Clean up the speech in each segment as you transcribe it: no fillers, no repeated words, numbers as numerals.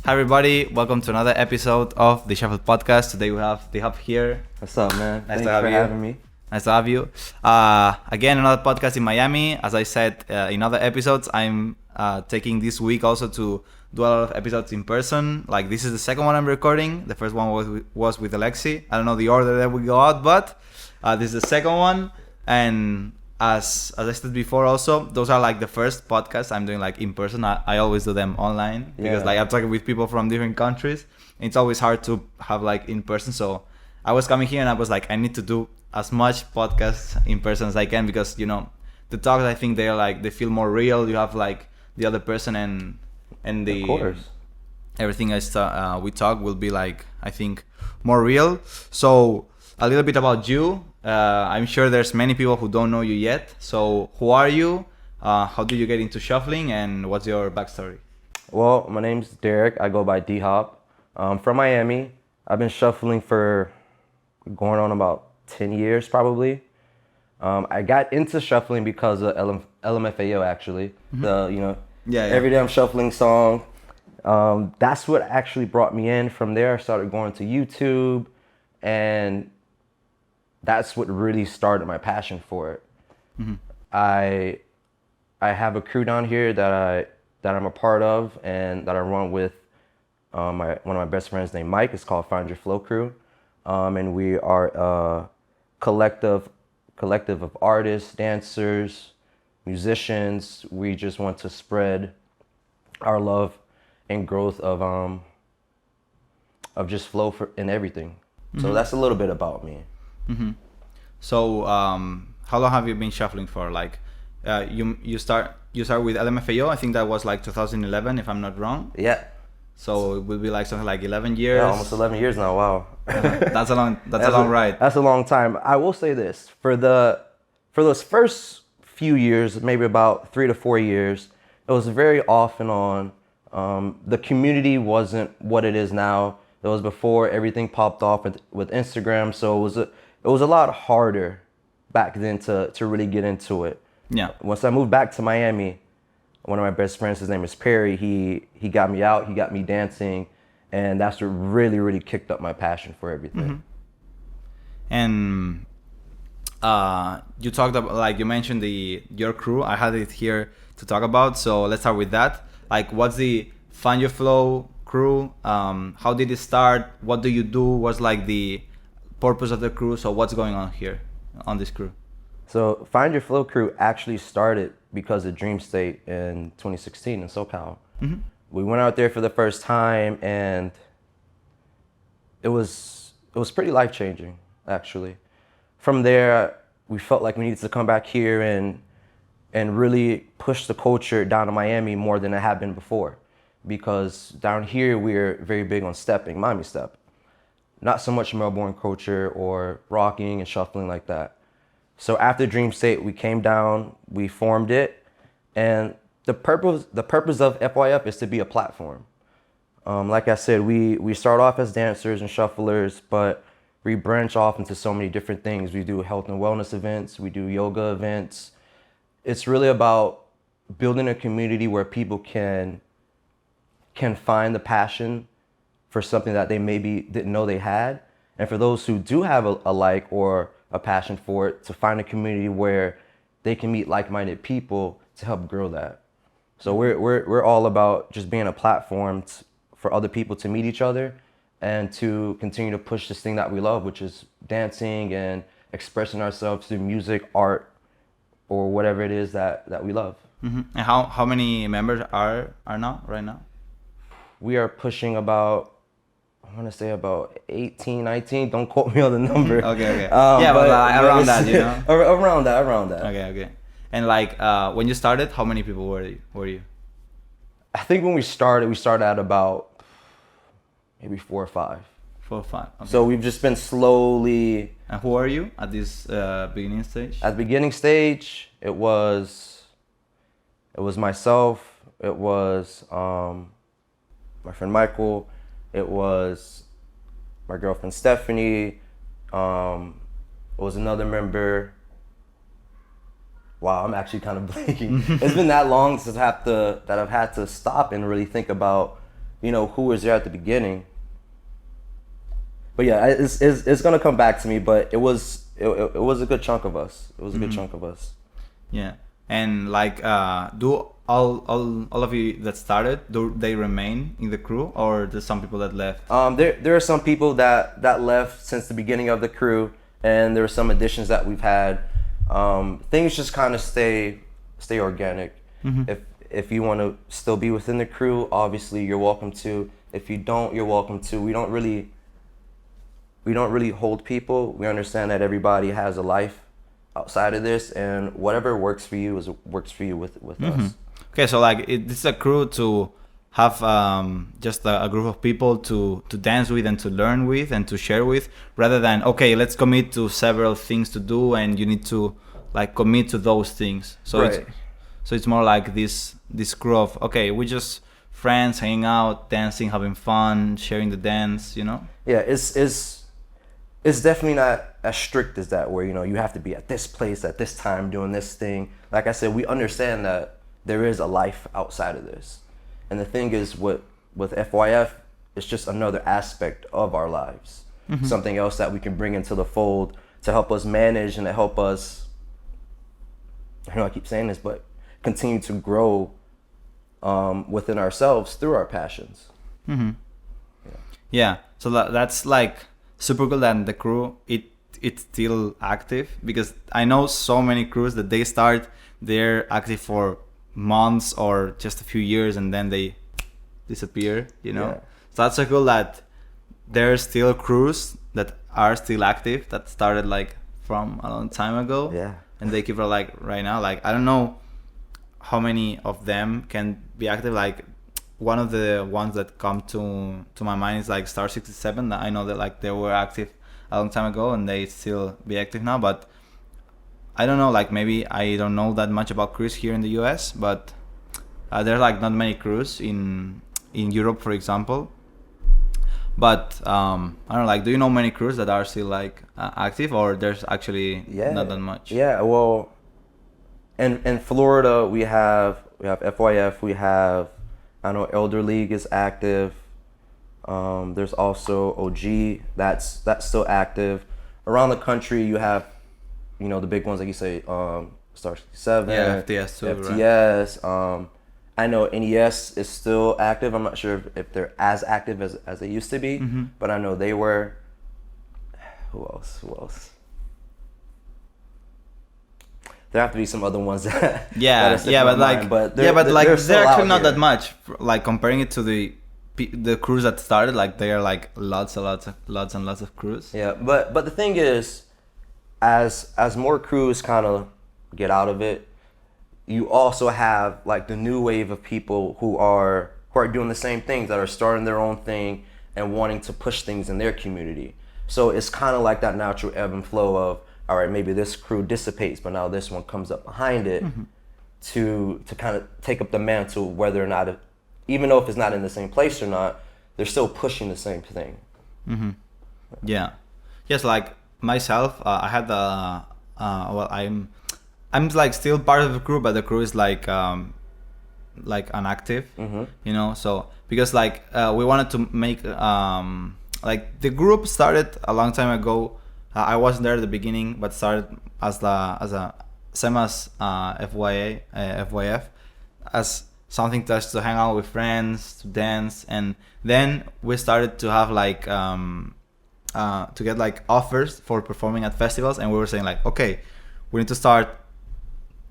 Hi everybody, welcome to another episode of the Shuffle Podcast. Today we have DHOP here. What's up, man? Nice Thanks to have for you. having me. Nice to have you. Again, another podcast in Miami. As I said in other episodes, I'm taking this week also to do a lot of episodes in person. Like this is the second one I'm recording. The first one was with Alexi. I don't know the order that we go out, but this is the second one. And as I said before also, those are like the first podcasts I'm doing like in person. I always do them online because like I'm talking with people from different countries. It's always hard to have like in person. So I was coming here and I was like, I need to do as much podcasts in person as I can because, you know, the talks, I think they feel more real. You have like the other person and the Of course. everything we talk will be like, I think, more real. So a little bit about you. I'm sure there's many people who don't know you yet. So who are you? How did you get into shuffling and what's your backstory? Well, my name's Derek. I go by DHOP. I'm from Miami. I've been shuffling for going on about 10 years probably. I got into shuffling because of LMFAO actually. Mm-hmm. Every Day I'm Shuffling song. That's what actually brought me in. From there I started going to YouTube, and that's what really started my passion for it. Mm-hmm. I have a crew down here that I'm a part of and that I run with one of my best friends named Mike. It's called FYF Crew. And we are a collective of artists, dancers, musicians. We just want to spread our love and growth of just flow in everything. Mm-hmm. So that's a little bit about me. Mm-hmm. So how long have you been shuffling for? Like you start with LMFAO. I think that was like 2011, if I'm not wrong. Yeah. So it will be like something like 11 years. Yeah, almost 11 years now. Wow. That's a long ride. That's a long time. I will say this, for those first few years, maybe about 3 to 4 years, it was very off and on. The community wasn't what it is now. It was before everything popped off with Instagram, so it was a lot harder back then to really get into it. Yeah. Once I moved back to Miami, one of my best friends, his name is Perry, he got me out, he got me dancing, and that's what really, really kicked up my passion for everything. Mm-hmm. And you talked about, like you mentioned your crew. I had it here to talk about, so let's start with that. Like, what's the Find Your Flow crew? How did it start? What do you do? What's like the purpose of the crew? So what's going on here on this crew? So Find Your Flow Crew actually started because of Dream State in 2016 in SoCal. Mm-hmm. We went out there for the first time, and it was pretty life-changing, actually. From there, we felt like we needed to come back here and really push the culture down to Miami more than it had been before. Because down here, we're very big on stepping, Miami step. Not so much Melbourne culture or rocking and shuffling like that. So after Dream State, we came down, we formed it, and the purpose of FYF is to be a platform. Like I said, we start off as dancers and shufflers, but we branch off into so many different things. We do health and wellness events, we do yoga events. It's really about building a community where people can find the passion for something that they maybe didn't know they had. And for those who do have a like or a passion for it, to find a community where they can meet like-minded people to help grow that. So we're all about just being a platform for other people to meet each other and to continue to push this thing that we love, which is dancing and expressing ourselves through music, art, or whatever it is that we love. Mm-hmm. And how many members are now right now? We are pushing about, I want to say about 18, 19. Don't quote me on the number. Okay. But around that, you know? Around that. Okay. And like when you started, how many people were you? I think when we started at about maybe 4 or 5. 4 or 5. Okay. So we've just been slowly. And who are you at this beginning stage? At the beginning stage, it was myself. It was my friend Michael. It was my girlfriend Stephanie. It was another member. Wow, I'm actually kind of blanking. It's been that long since I've had to stop and really think about, who was there at the beginning. But yeah, it's gonna come back to me. But it was a good chunk of us. It was a good chunk of us. Yeah, and like, do all of you that started, do they remain in the crew, or there's some people that left? There are some people that left since the beginning of the crew, and there are some additions that we've had. Things just kind of stay organic. If you want to still be within the crew, obviously you're welcome to. If you don't, you're welcome to. We don't really hold people. We understand that everybody has a life outside of this, and whatever works for you works for you with us. Okay, so like this is a crew to have just a group of people to dance with and to learn with and to share with, rather than, okay, let's commit to several things to do and you need to like commit to those things. So right. it's more like this crew of, okay, we just friends hanging out, dancing, having fun, sharing the dance, Yeah, it's definitely not as strict as that, where you have to be at this place at this time doing this thing. Like I said, we understand that there is a life outside of this. And the thing is, with FYF, it's just another aspect of our lives. Something else that we can bring into the fold to help us manage and to help us, I know I keep saying this, but continue to grow within ourselves through our passions. Yeah, so that's like super cool that the crew, it's still active, because I know so many crews that they're active for months or just a few years and then they disappear. Yeah. So that's so cool that there's still crews that are still active, that started like from a long time ago. Yeah. And they keep it like right now. Like, I don't know how many of them can be active. Like, one of the ones that come to my mind is like Star 67. I know that like they were active a long time ago and they still be active now, but I don't know, like maybe I don't know that much about crews here in the US, but there's like not many crews in Europe, for example. But I don't know, like, do you know many crews that are still like active, or there's actually not that much? Yeah, well, in Florida we have FYF, we have, I know Elder League is active. There's also OG that's still active. Around the country you have, the big ones like you say, Star 67, yeah, FTS too, FTS. Right? I know NES is still active. I'm not sure if they're as active as they used to be, but I know they were. Who else? There have to be some other ones that they're actually not that much. Like, comparing it to the crews that started, like they are like lots and lots of crews. Yeah, but the thing is, as more crews kind of get out of it, you also have like the new wave of people who are doing the same things, that are starting their own thing and wanting to push things in their community. So it's kind of like that natural ebb and flow of, all right, maybe this crew dissipates, but now this one comes up behind it to kind of take up the mantle, whether or not, even though if it's not in the same place or not, they're still pushing the same thing. Yeah. Yes, like myself, I had I'm like still part of the crew, but the crew is like inactive, so because like we wanted to make like the group started a long time ago. I wasn't there at the beginning, but started as a same as FYF, as something just to hang out with friends, to dance, and then we started to have like to get like offers for performing at festivals, and we were saying like, okay, we need to start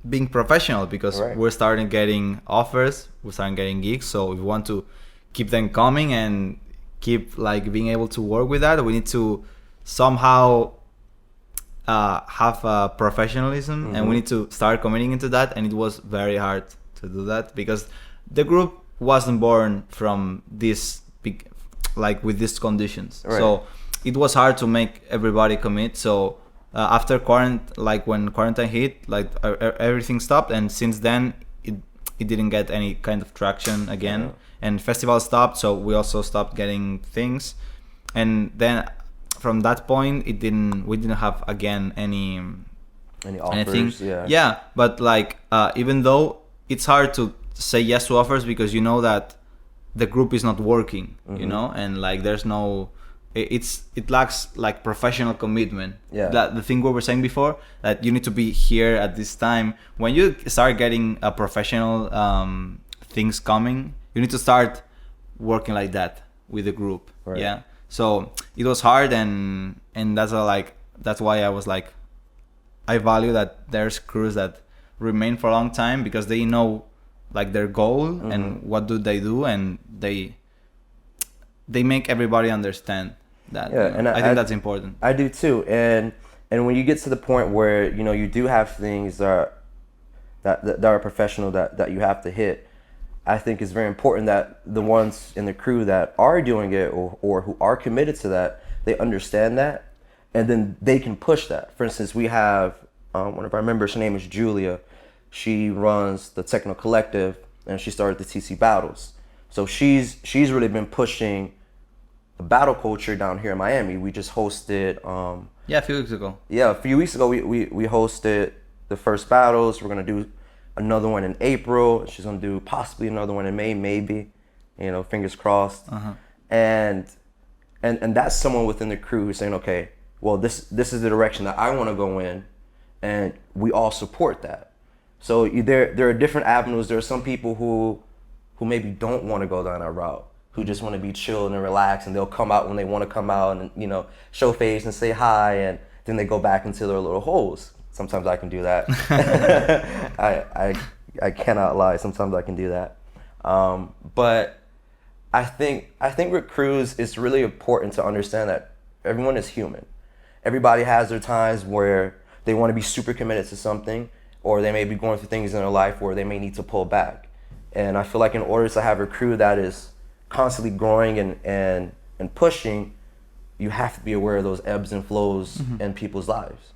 being professional, because we're starting getting offers, we're starting getting gigs, so if we want to keep them coming and keep like being able to work with that, we need to somehow have professionalism, and we need to start committing into that. And it was very hard to do that, because the group wasn't born from this big, like with these conditions, so it was hard to make everybody commit. So after when quarantine hit, like everything stopped, and since then it didn't get any kind of traction again, and festivals stopped, so we also stopped getting things. And then from that point we didn't have again any offers, anything. But like even though it's hard to say yes to offers, because you know that the group is not working, you know, and like there's no, it lacks like professional commitment. Yeah. That the thing we were saying before, that you need to be here at this time. When you start getting a professional things coming, you need to start working like that with the group. Right. Yeah. So it was hard, and that's why I was like, I value that there's crews that remain for a long time because they know like their goal and what do they do, and they make everybody understand that. Yeah, You know? and I think that's important. I do too, and when you get to the point where you know you do have things that are professional that you have to hit, I think it's very important that the ones in the crew that are doing it or who are committed to that, they understand that, and then they can push that. For instance, we have one of our members, her name is Julia. She runs the Techno Collective, and she started the TC Battles. So she's really been pushing the battle culture down here in Miami. We just hosted Yeah, a few weeks ago. Yeah, a few weeks ago we hosted the first battles. We're gonna do another one in April. She's gonna do possibly another one in May, maybe. You know, fingers crossed. And that's someone within the crew who's saying, okay, well this is the direction that I want to go in, and we all support that. So there are different avenues. There are some people who maybe don't want to go down that route, who just want to be chill and relax, and they'll come out when they want to come out and, you know, show face and say hi, and then they go back into their little holes. Sometimes I can do that. I cannot lie. Sometimes I can do that. But I think with crews, it's really important to understand that everyone is human. Everybody has their times where they want to be super committed to something, or they may be going through things in their life where they may need to pull back. And I feel like in order to have a crew that is constantly growing and pushing, you have to be aware of those ebbs and flows in people's lives.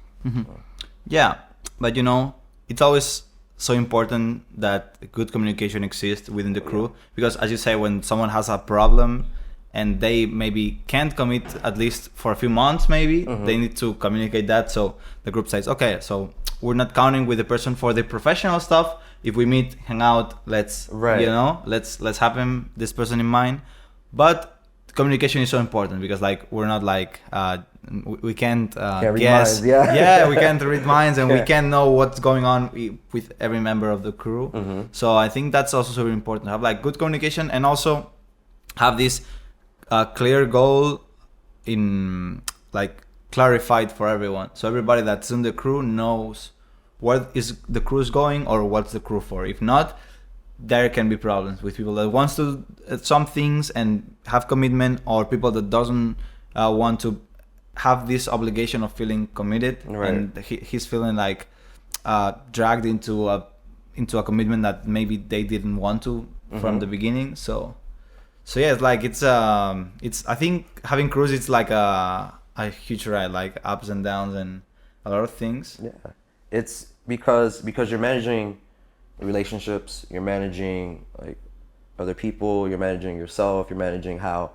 Yeah, but you know, it's always so important that good communication exists within the crew, because as you say, when someone has a problem and they maybe can't commit at least for a few months, maybe they need to communicate that. So the group says, okay, so we're not counting with the person for the professional stuff. If we meet, hang out, let's you know, let's have this person in mind. But communication is so important, because like we're not like we can't guess. We can't read minds, and we can't know what's going on with every member of the crew. So I think that's also super important to have like good communication, and also have this clear goal in like clarified for everyone, so everybody that's in the crew knows what is the crew's going, or what's the crew for. If not, there can be problems with people that wants to some things and have commitment, or people that doesn't want to have this obligation of feeling committed, and he's feeling like dragged into a commitment that maybe they didn't want to from the beginning. So yeah, it's like it's I think having crews, it's like a huge ride, like ups and downs and a lot of things. Yeah, it's because you're managing relationships, you're managing like other people, you're managing yourself, you're managing how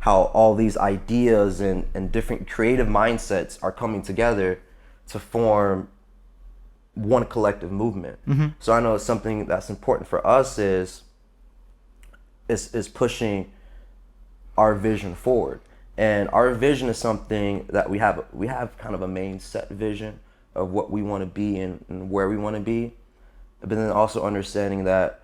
all these ideas and different creative mindsets are coming together to form one collective movement. So I know something that's important for us is pushing our vision forward. And our vision is something that we have kind of a main set vision of what we want to be and where we want to be. But then also understanding that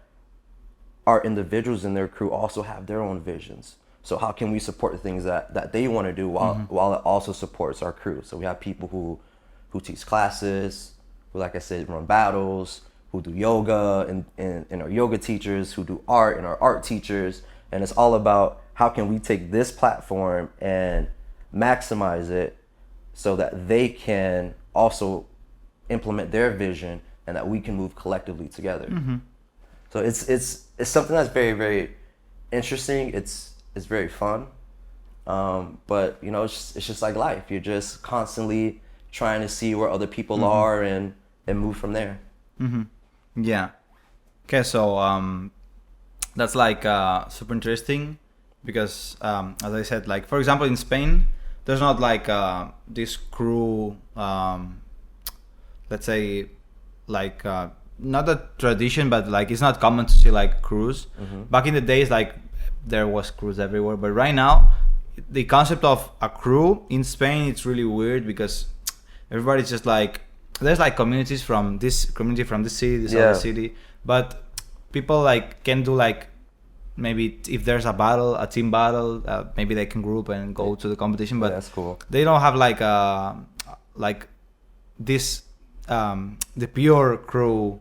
our individuals in their crew also have their own visions. So how can we support the things that they want to do while it also supports our crew? So we have people who teach classes, who, like I said, run battles, who do yoga, and our yoga teachers, who do art, and our art teachers. And it's all about how can we take this platform and maximize it so that they can also implement their vision, and that we can move collectively together. So it's something that's very, very interesting. It's very fun, but you know, it's just like life. You're just constantly trying to see where other people are and move from there. Yeah. Okay, so that's like super interesting, because as I said, like for example in Spain, there's not like this crew, let's say, like not a tradition, but like it's not common to see like crews. Back in the days, like there was crews everywhere. But right now, the concept of a crew in Spain, it's really weird because everybody's just like, there's like communities from this community from this city, this other city, but people like can do like, maybe if there's a team battle, maybe they can group and go to the competition, but that's cool. They don't have like this the pure crew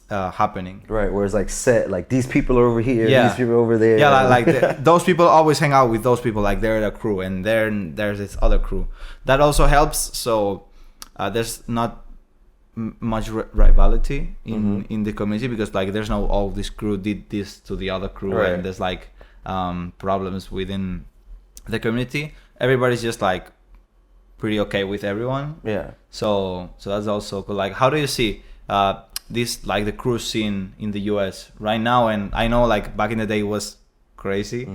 happening. Right, where it's like set, like these people are over here, these people are over there. Yeah, like those people always hang out with those people, like they're the crew, and then there's this other crew. That also helps, so there's not much rivalry in the community, because like there's no, oh, this crew did this to the other crew, right. And there's like problems within the community. Everybody's just like pretty okay with everyone. Yeah. So that's also cool. Like, how do you see this, like the crew scene in the US right now? And I know like back in the day it was crazy,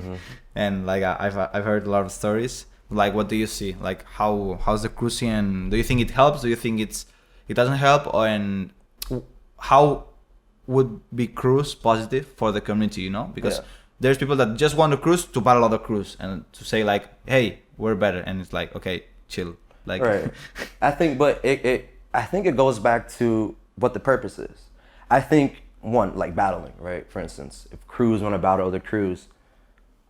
and like I've heard a lot of stories. Like, what do you see? Like, how's the crew scene? And do you think it helps? Do you think it doesn't help? And how would be crews positive for the community? You know, because there's people that just want the crews to battle other crews and to say like, hey, we're better, and it's like, okay, chill. Like, right. I think, but I think it goes back to what the purpose is. I think one, like battling, right? For instance, if crews want to battle other crews,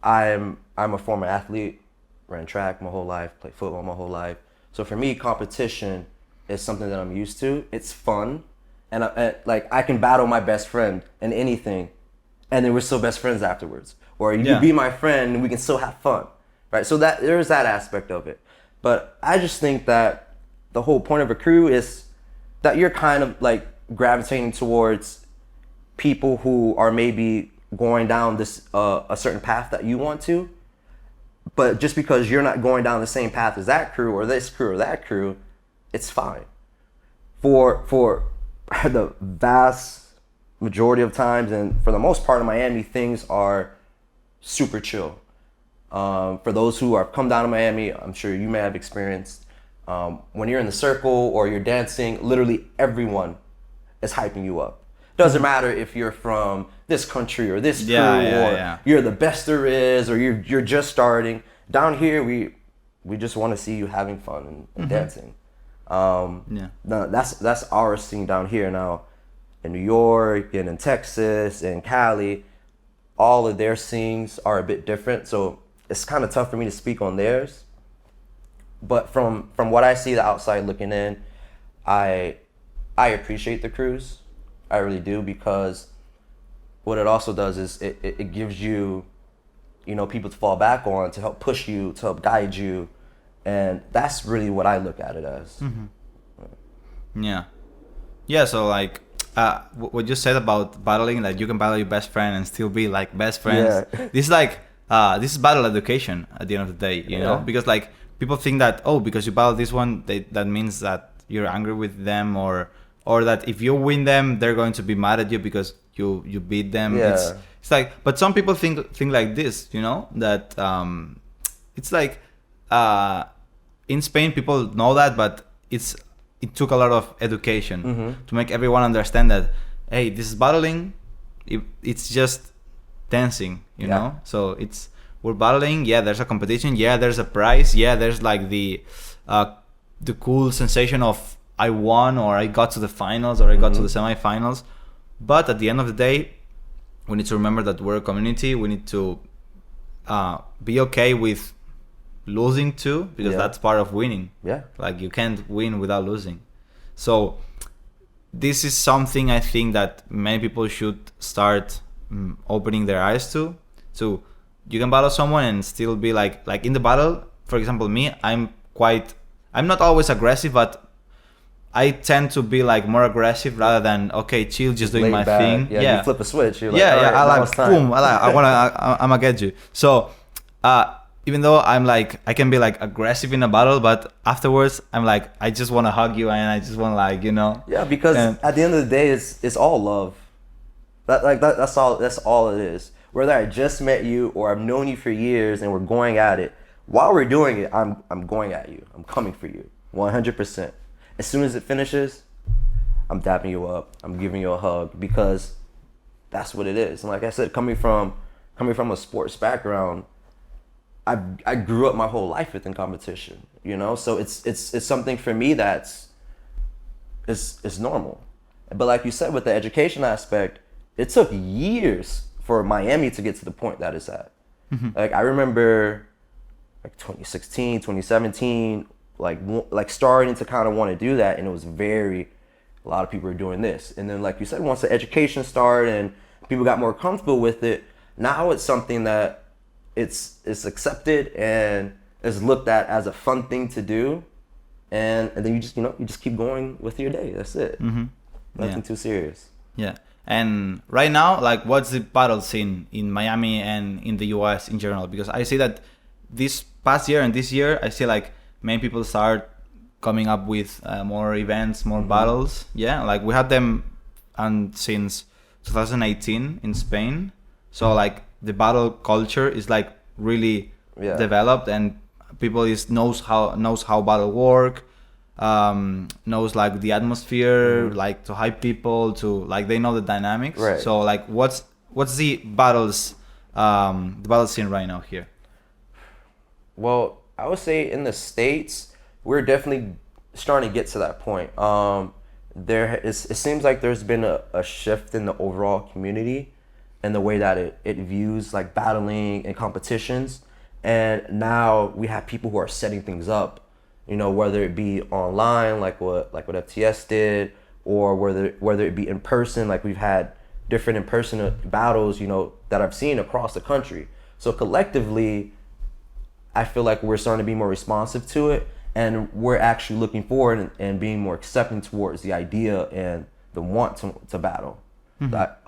I'm a former athlete, ran track my whole life, played football my whole life. So for me, competition is something that I'm used to. It's fun, and I can battle my best friend in anything, and then we're still best friends afterwards. Or you can be my friend and we can still have fun, right? So that there's that aspect of it. But I just think that the whole point of a crew is that you're kind of like gravitating towards people who are maybe going down this a certain path that you want to. But just because you're not going down the same path as that crew or this crew or that crew, it's fine. For the vast majority of times, and for the most part in Miami, things are super chill. For those who have come down to Miami, I'm sure you may have experienced, when you're in the circle or you're dancing, literally everyone is hyping you up. Doesn't matter if you're from this country or this crew, or you're the best there is, or you're just starting. Down here, we just want to see you having fun and dancing. That's our scene down here now. In New York and in Texas and Cali, all of their scenes are a bit different. So it's kind of tough for me to speak on theirs. But from what I see, the outside looking in, I appreciate the crews. I really do, because what it also does is it gives you, people to fall back on, to help push you, to help guide you. And that's really what I look at it as. Yeah, so like what you said about battling, that you can battle your best friend and still be like best friends. This is like this is battle education at the end of the day, you know, because like people think that, oh, because you battle this one, that means that you're angry with them, or that if you win them, they're going to be mad at you because you beat them. It's like, but some people think like this, that it's like in Spain people know that, but it took a lot of education to make everyone understand that, hey, this is battling, it's just dancing, you know. So we're battling. There's a competition. There's a prize. There's like the cool sensation of I won, or I got to the finals, or I got to the semifinals. But at the end of the day, we need to remember that we're a community. We need to be okay with losing too, because that's part of winning. Like, you can't win without losing. So this is something I think that many people should start opening their eyes to. So you can battle someone and still be like in the battle. For example, me, I'm not always aggressive, but I tend to be like more aggressive rather than, okay, chill, just doing my thing. You flip a switch. You're like, I like, boom, I'm gonna get you. So even though I can be like aggressive in a battle, but afterwards I'm like, I just want to hug you, and I just want to, like, Yeah, because at the end of the day, it's all love. That's all it is. Whether I just met you or I've known you for years and we're going at it, while we're doing it, I'm going at you. I'm coming for you, 100%. As soon as it finishes, I'm dapping you up. I'm giving you a hug, because that's what it is. And like I said, coming from coming from a sports background, I grew up my whole life within competition, you know. So it's something for me that's is normal. But like you said, with the education aspect, it took years for Miami to get to the point that it's at. Like I remember, like 2016, 2017, like starting to kind of want to do that, and it was a lot of people were doing this. And then like you said, once the education started and people got more comfortable with it, now it's something that it's accepted and is looked at as a fun thing to do, and then you just keep going with your day. That's it. Nothing too serious. Yeah. And right now, like, what's the battle scene in Miami and in the US in general? Because I see that this past year and this year, I see like many people start coming up with more events, more battles. Yeah, like we had them since 2018 in Spain. So like the battle culture is like really developed, and people knows how battle work. Knows like the atmosphere, like to hype people, to like they know the dynamics. Right. So like what's the battle scene right now here? Well, I would say in the States, we're definitely starting to get to that point. It seems like there's been a shift in the overall community and the way that it views like battling and competitions. And now we have people who are setting things up, you know, whether it be online, like what FTS did, or whether it be in person, like we've had different in-person battles, you know, that I've seen across the country. So collectively, I feel like we're starting to be more responsive to it, and we're actually looking forward and being more accepting towards the idea and the want to battle. That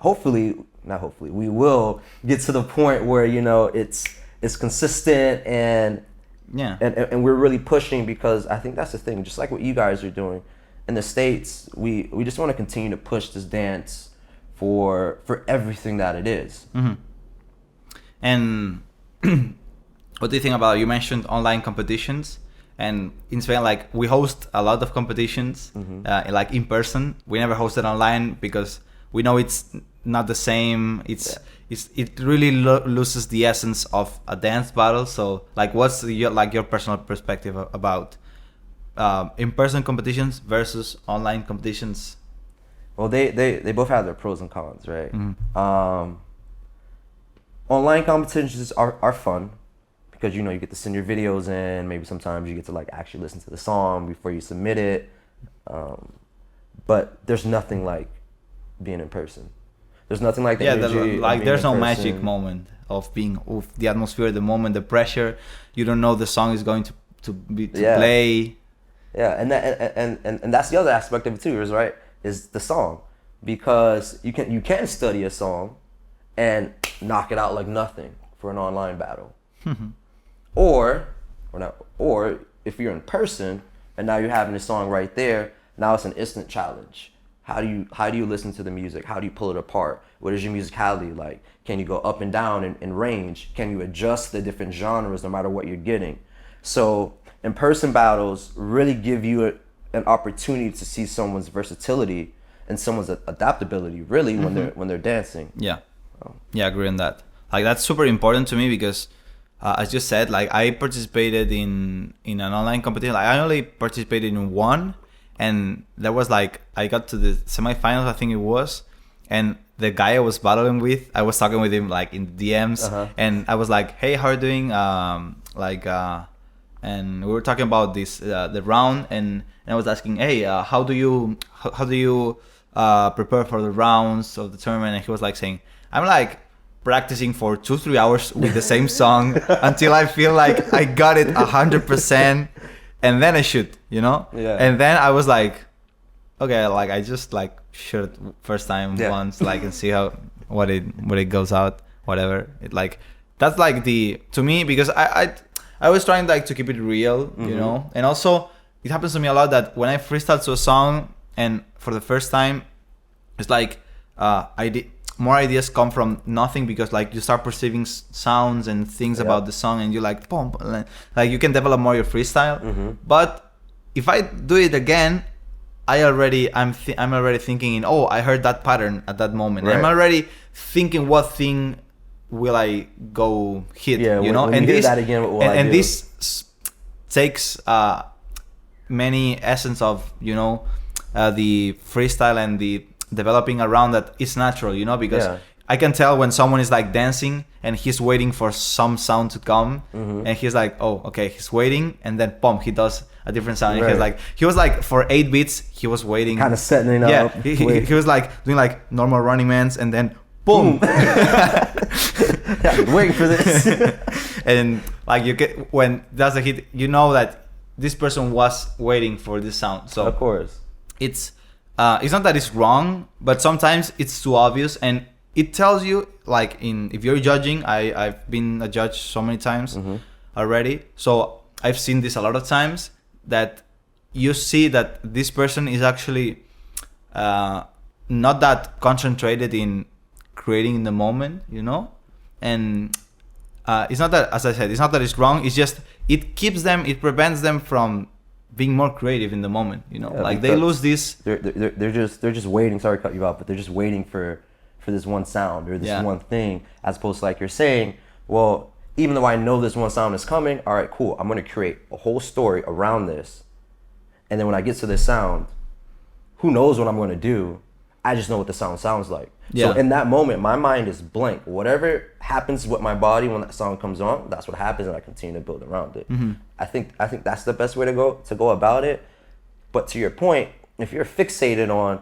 we will get to the point where, you know, it's consistent and we're really pushing, because I think that's the thing. Just like what you guys are doing in the States, we just want to continue to push this dance for everything that it is. And what do you think about, you mentioned online competitions, and in Spain, like we host a lot of competitions, like in person. We never hosted online because we know it's not the same. It really loses the essence of a dance battle. So like what's your personal perspective about in-person competitions versus online competitions? Well, they both have their pros and cons, right? Online competitions are fun because, you know, you get to send your videos in. Maybe sometimes you get to like actually listen to the song before you submit it. But there's nothing like being in person. There's nothing like the energy. Like there's no magic moment of being of the atmosphere, the moment, the pressure. You don't know the song is going to play. Yeah, and that's the other aspect of it too, right? Is the song, because you can study a song and knock it out like nothing for an online battle, or if you're in person and now you're having a song right there, now it's an instant challenge. How do you listen to the music? How do you pull it apart? What is your musicality like? Can you go up and down in range? Can you adjust the different genres no matter what you're getting? So in-person battles really give you an opportunity to see someone's versatility and someone's adaptability, really, when they're dancing. Yeah, I agree on that. Like that's super important to me because, as you said, like I participated in an online competition. Like, I only participated in one. And that was like, I got to the semifinals, I think it was. And the guy I was battling with, I was talking with him like in DMs. And I was like, hey, how are you doing? And we were talking about this, the round. And I was asking, hey, how do you prepare for the rounds of the tournament? And he was like saying, I'm like practicing for 2-3 hours with the same song until I feel like I got it 100%. And then I shoot, you know? Yeah. And then I was like, okay, like I just like shoot first time once, like, and see what it goes out, whatever. It like, that's like to me, because I was trying like to keep it real, you know? And also it happens to me a lot that when I freestyle to a song and for the first time, it's like, more ideas come from nothing, because like you start perceiving sounds and things about the song, and you like boom, like you can develop more your freestyle. But if I do it again, I'm already thinking in, I heard that pattern at that moment. Right. I'm already thinking what thing will I go hit? Yeah, you know, when and you hear this that again, what will I and do? this takes many essence of, you know, the freestyle and the developing around that. It's natural, you know, because Yeah. I can tell when someone is like dancing and he's waiting for some sound to come, and he's like, oh, okay, he's waiting, and then boom, he does a different sound. And Right. he was like for 8 beats, he was waiting, Kind of setting it yeah, up. he was like doing like normal running mans, and then boom. I've been waiting for this. And like you get, when that's a hit, you know that this person was waiting for this sound. So Of course. it's not that it's wrong, but sometimes it's too obvious, and it tells you, like, if you're judging, I've been a judge so many times already, so I've seen this a lot of times, that you see that this person is actually not that concentrated in creating in the moment, you know. And it's not that, as I said, it's not that it's wrong, it's just it prevents them from being more creative in the moment, you know. Yeah, like they lose this. They're just waiting. Sorry to cut you off, but they're just waiting for this one sound or this one thing, as opposed to, like you're saying, well, even though I know this one sound is coming, all right, cool, I'm gonna create a whole story around this, and then when I get to this sound, who knows what I'm gonna do? I just know what the sound sounds like. Yeah. So in that moment, my mind is blank. Whatever happens with my body when that song comes on, that's what happens, and I continue to build around it. I think that's the best way to go about it. But to your point, if you're fixated on,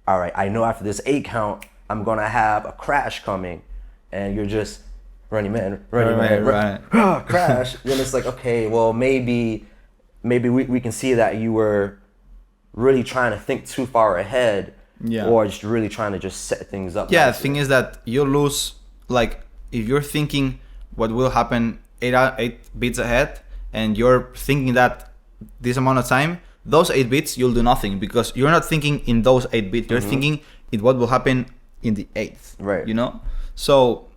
all right, I know after this 8 count, I'm gonna have a crash coming, and you're just running man, crash. Then it's like, okay, well, maybe we can see that you were really trying to think too far ahead. Yeah. Or just really trying to just set things up. Yeah, the thing is that you lose, like, if you're thinking what will happen 8 beats ahead, and you're thinking that this amount of time, those 8 beats, you'll do nothing, because you're not thinking in those 8 beats. You're thinking in what will happen in the 8th. Right. You know? So,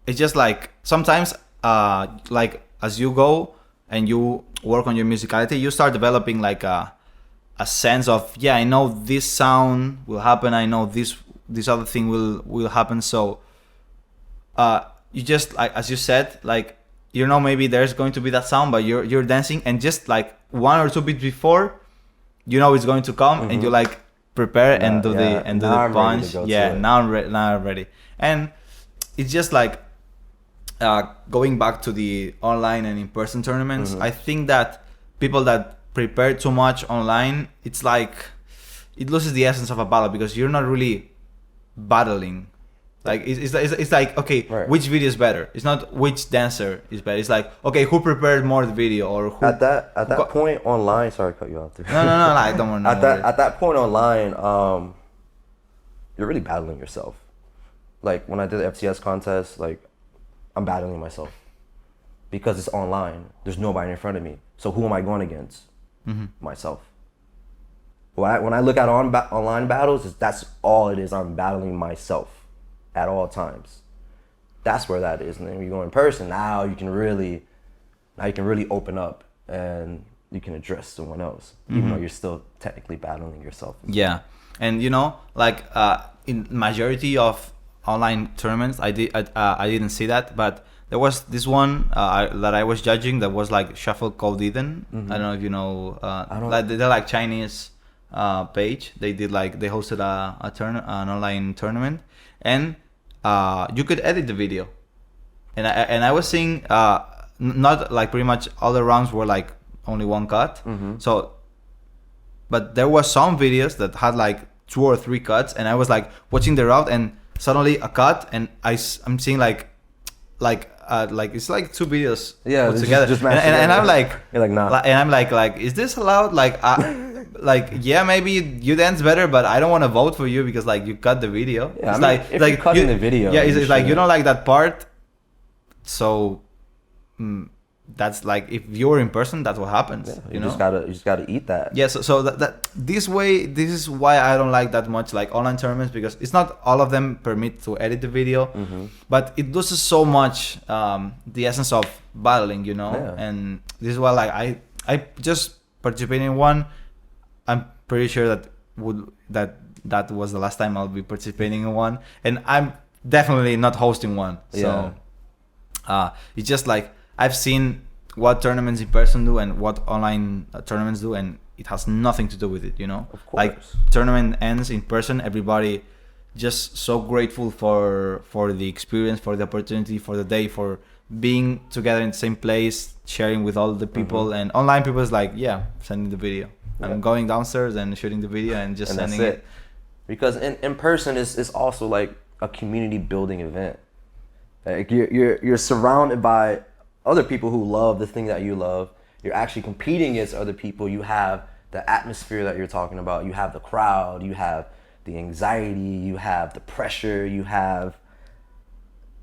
it's just like, sometimes, like, as you go and you work on your musicality, you start developing like a sense of, yeah, I know this sound will happen, I know this other thing will happen. So you just, like, as you said, like, you know, maybe there's going to be that sound, but you're dancing, and just like 1 or 2 beats before, you know it's going to come, and you like prepare and do the punch. Yeah, now I'm ready. And it's just like going back to the online and in-person tournaments. I think that people that prepare too much online, it's like it loses the essence of a battle, because you're not really battling. Like it's like, okay, right, which video is better? It's not which dancer is better. It's like, okay, who prepared more the video, or who at that point online. Sorry to cut you off there. No, I don't want to. At that point online, you're really battling yourself. Like when I did the FCS contest, like I'm battling myself because it's online. There's nobody in front of me. So who am I going against? Myself. When I look at online battles, that's all it is. I'm battling myself at all times. That's where that is. And then when you go in person, now you can really open up and you can address someone else, even though you're still technically battling yourself. Yeah, and you know, like in majority of online tournaments, I didn't see that, but there was this one that I was judging that was like Shuffle Code Eden. I don't know if you know. Like they're like Chinese page. They hosted an online tournament, and you could edit the video, and I was seeing not like pretty much all the rounds were like only one cut. So, but there was some videos that had like 2 or 3 cuts, and I was like watching the route, and suddenly a cut, and I'm seeing like it's like 2 videos put together, and I'm like, you're like, nah. And I'm like, is this allowed? Like, like, yeah, maybe you dance better, but I don't want to vote for you because like you cut the video. Yeah, it's if you're cutting the video, yeah, it's like you don't like that part, so that's like, if you're in person, that's what happens. Yeah, you know, you just gotta eat that. Yeah, so that this is why I don't like that much like online tournaments, because it's not all of them permit to edit the video, but it loses so much the essence of battling, you know. Yeah. And this is why like I just participated in one. I'm pretty sure that was the last time I'll be participating in one, and I'm definitely not hosting one. So it's just like I've seen what tournaments in person do and what online tournaments do, and it has nothing to do with it, you know. Of course. Like tournament ends in person, everybody just so grateful for the experience, for the opportunity, for the day, for being together in the same place, sharing with all the people. And online people is like, sending the video. I'm going downstairs and shooting the video and just sending it. Because in person is also like a community building event. Like you're surrounded by other people who love the thing that you love. You're actually competing against other people. You have the atmosphere that you're talking about. You have the crowd. You have the anxiety. You have the pressure. You have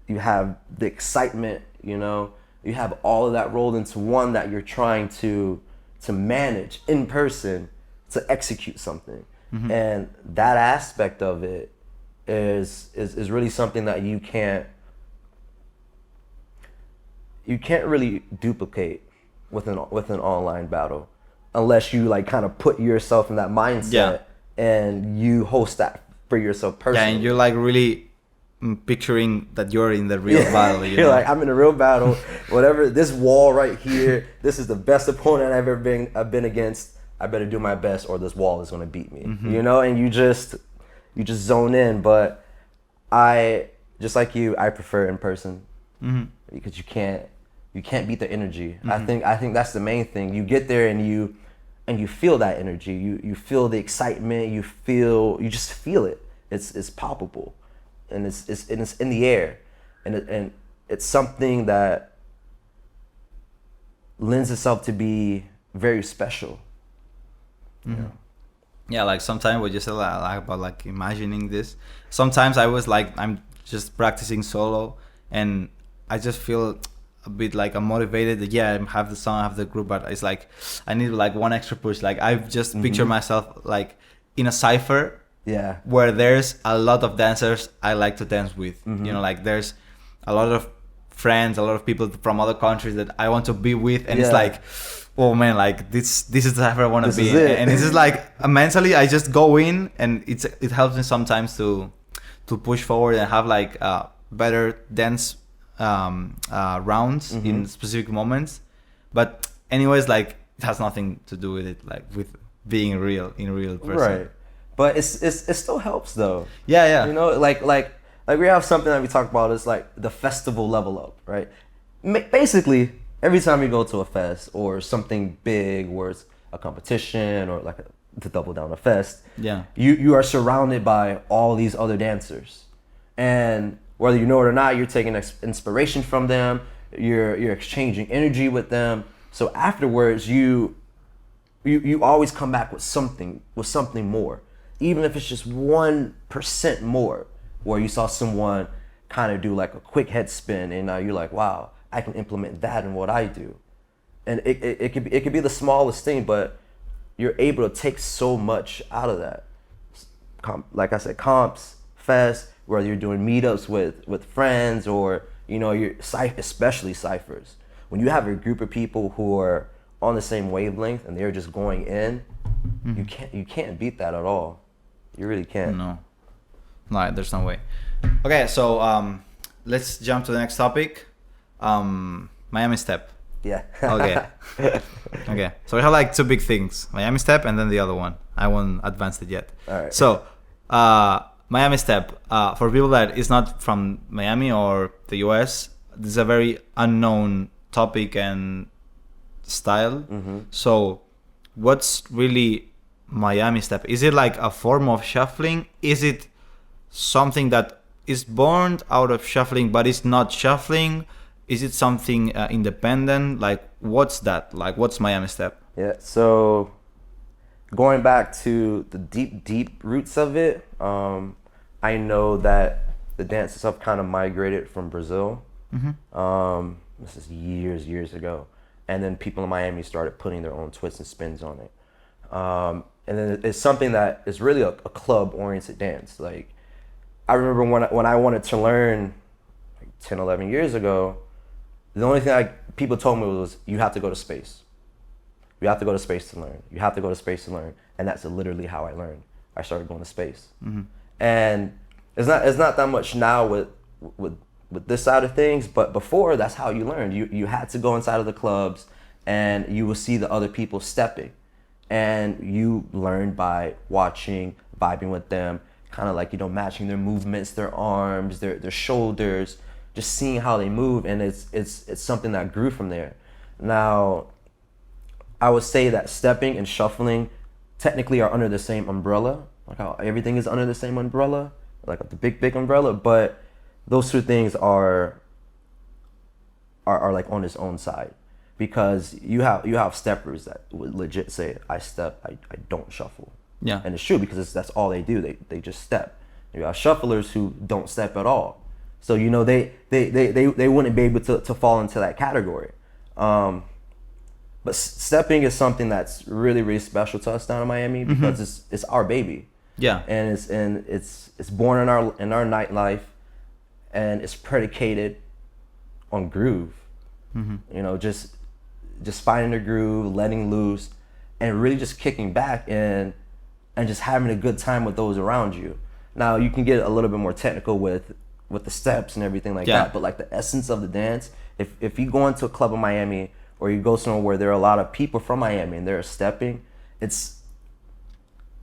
the excitement. You know, you have all of that rolled into one that you're trying to manage in person to execute something. And that aspect of it is really something that you can't really duplicate with an online battle unless you like kind of put yourself in that mindset and you host that for yourself personally. Yeah, and you're like really picturing that you're in the real battle. You're like, I'm in a real battle. Whatever, this wall right here, this is the best opponent I've ever been against. I better do my best or this wall is going to beat me. You know, and you just zone in. But I, just like you, I prefer in person because you can't beat the energy. I think that's the main thing. You get there and you feel that energy. You feel the excitement. You just feel it. It's palpable, and it's in the air, and it's something that lends itself to be very special. Yeah, like sometimes we just like about like imagining this. Sometimes I was like, I'm just practicing solo and I just feel a bit like I'm motivated. I have the song, I have the group, but it's like I need like one extra push. Like I've just pictured myself like in a cypher where there's a lot of dancers I like to dance with. You know, like there's a lot of friends, a lot of people from other countries that I want to be with, and it's like, oh man, like this is the cypher I want to be. And it's just like mentally I just go in, and it helps me sometimes to push forward and have like better dance rounds in specific moments. But anyways, like it has nothing to do with it, like with being real person. Right. But it still helps though. Yeah. You know, like we have something that we talk about is like the festival level up, right? Basically, every time you go to a fest or something big where it's a competition or like to double down a fest, you are surrounded by all these other dancers. And whether you know it or not, you're taking inspiration from them, you're exchanging energy with them. So afterwards, you always come back with something more, even if it's just 1% more, where you saw someone kind of do like a quick head spin, and now you're like, wow, I can implement that in what I do. And it could be the smallest thing, but you're able to take so much out of that. Like I said, comps, fest, whether you're doing meetups with friends or, you know, especially ciphers. When you have a group of people who are on the same wavelength and they're just going in, you can't beat that at all. You really can't. No, there's no way. Okay, so let's jump to the next topic. Miami Step. Yeah. Okay. Okay. So we have like two big things: Miami Step and then the other one. I won't advance it yet. All right. So, Miami Step. For people that is not from Miami or the US, this is a very unknown topic and style. So, what's really Miami Step? Is it like a form of shuffling? Is it something that is born out of shuffling but it's not shuffling? Is it something independent? Like, what's that? Like, what's Miami Step? Yeah, so going back to the deep roots of it, I know that the dance itself kind of migrated from Brazil. This is years ago. And then people in Miami started putting their own twists and spins on it. And then it's something that is really a club-oriented dance. Like, I remember when I wanted to learn like 10, 11 years ago, the only thing people told me was, you have to go to space. You have to go to space to learn. You have to go to space to learn. And that's literally how I learned. I started going to space. And it's not that much now with with this side of things, but before that's how you learned. You had to go inside of the clubs and you will see the other people stepping, and you learned by watching, vibing with them, kind of like, you know, matching their movements, their arms, their shoulders, just seeing how they move, and it's something that grew from there. Now, I would say that stepping and shuffling technically are under the same umbrella, like how everything is under the same umbrella, like the big umbrella, but those two things are like on its own side, because you have steppers that would legit say, I step, I don't shuffle. Yeah. And it's true, because that's all they do. They just step. You have shufflers who don't step at all. So, you know, they wouldn't be able to fall into that category. But stepping is something that's really, really special to us down in Miami, because it's our baby. Yeah. And it's born in our nightlife, and it's predicated on groove. You know, just finding a groove, letting loose, and really just kicking back and just having a good time with those around you. Now, you can get a little bit more technical with the steps and everything like that, but like the essence of the dance, if you go into a club in Miami, or you go somewhere where there are a lot of people from Miami and they're stepping, it's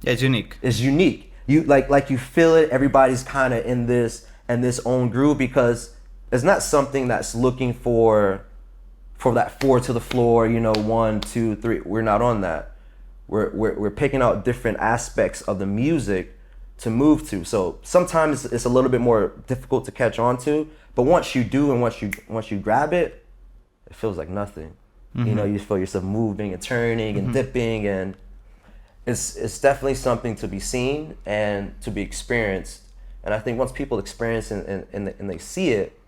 unique. It's unique. You like you feel it. Everybody's kind of in this own groove, because it's not something that's looking for that 4 to the floor, you know, 1, 2, 3. We're not on that. We're picking out different aspects of the music to move to. So sometimes it's a little bit more difficult to catch on to, but once you do, and once you grab it, it feels like nothing. You know, you feel yourself moving and turning and dipping, and it's definitely something to be seen and to be experienced. And I think once people experience and they see it,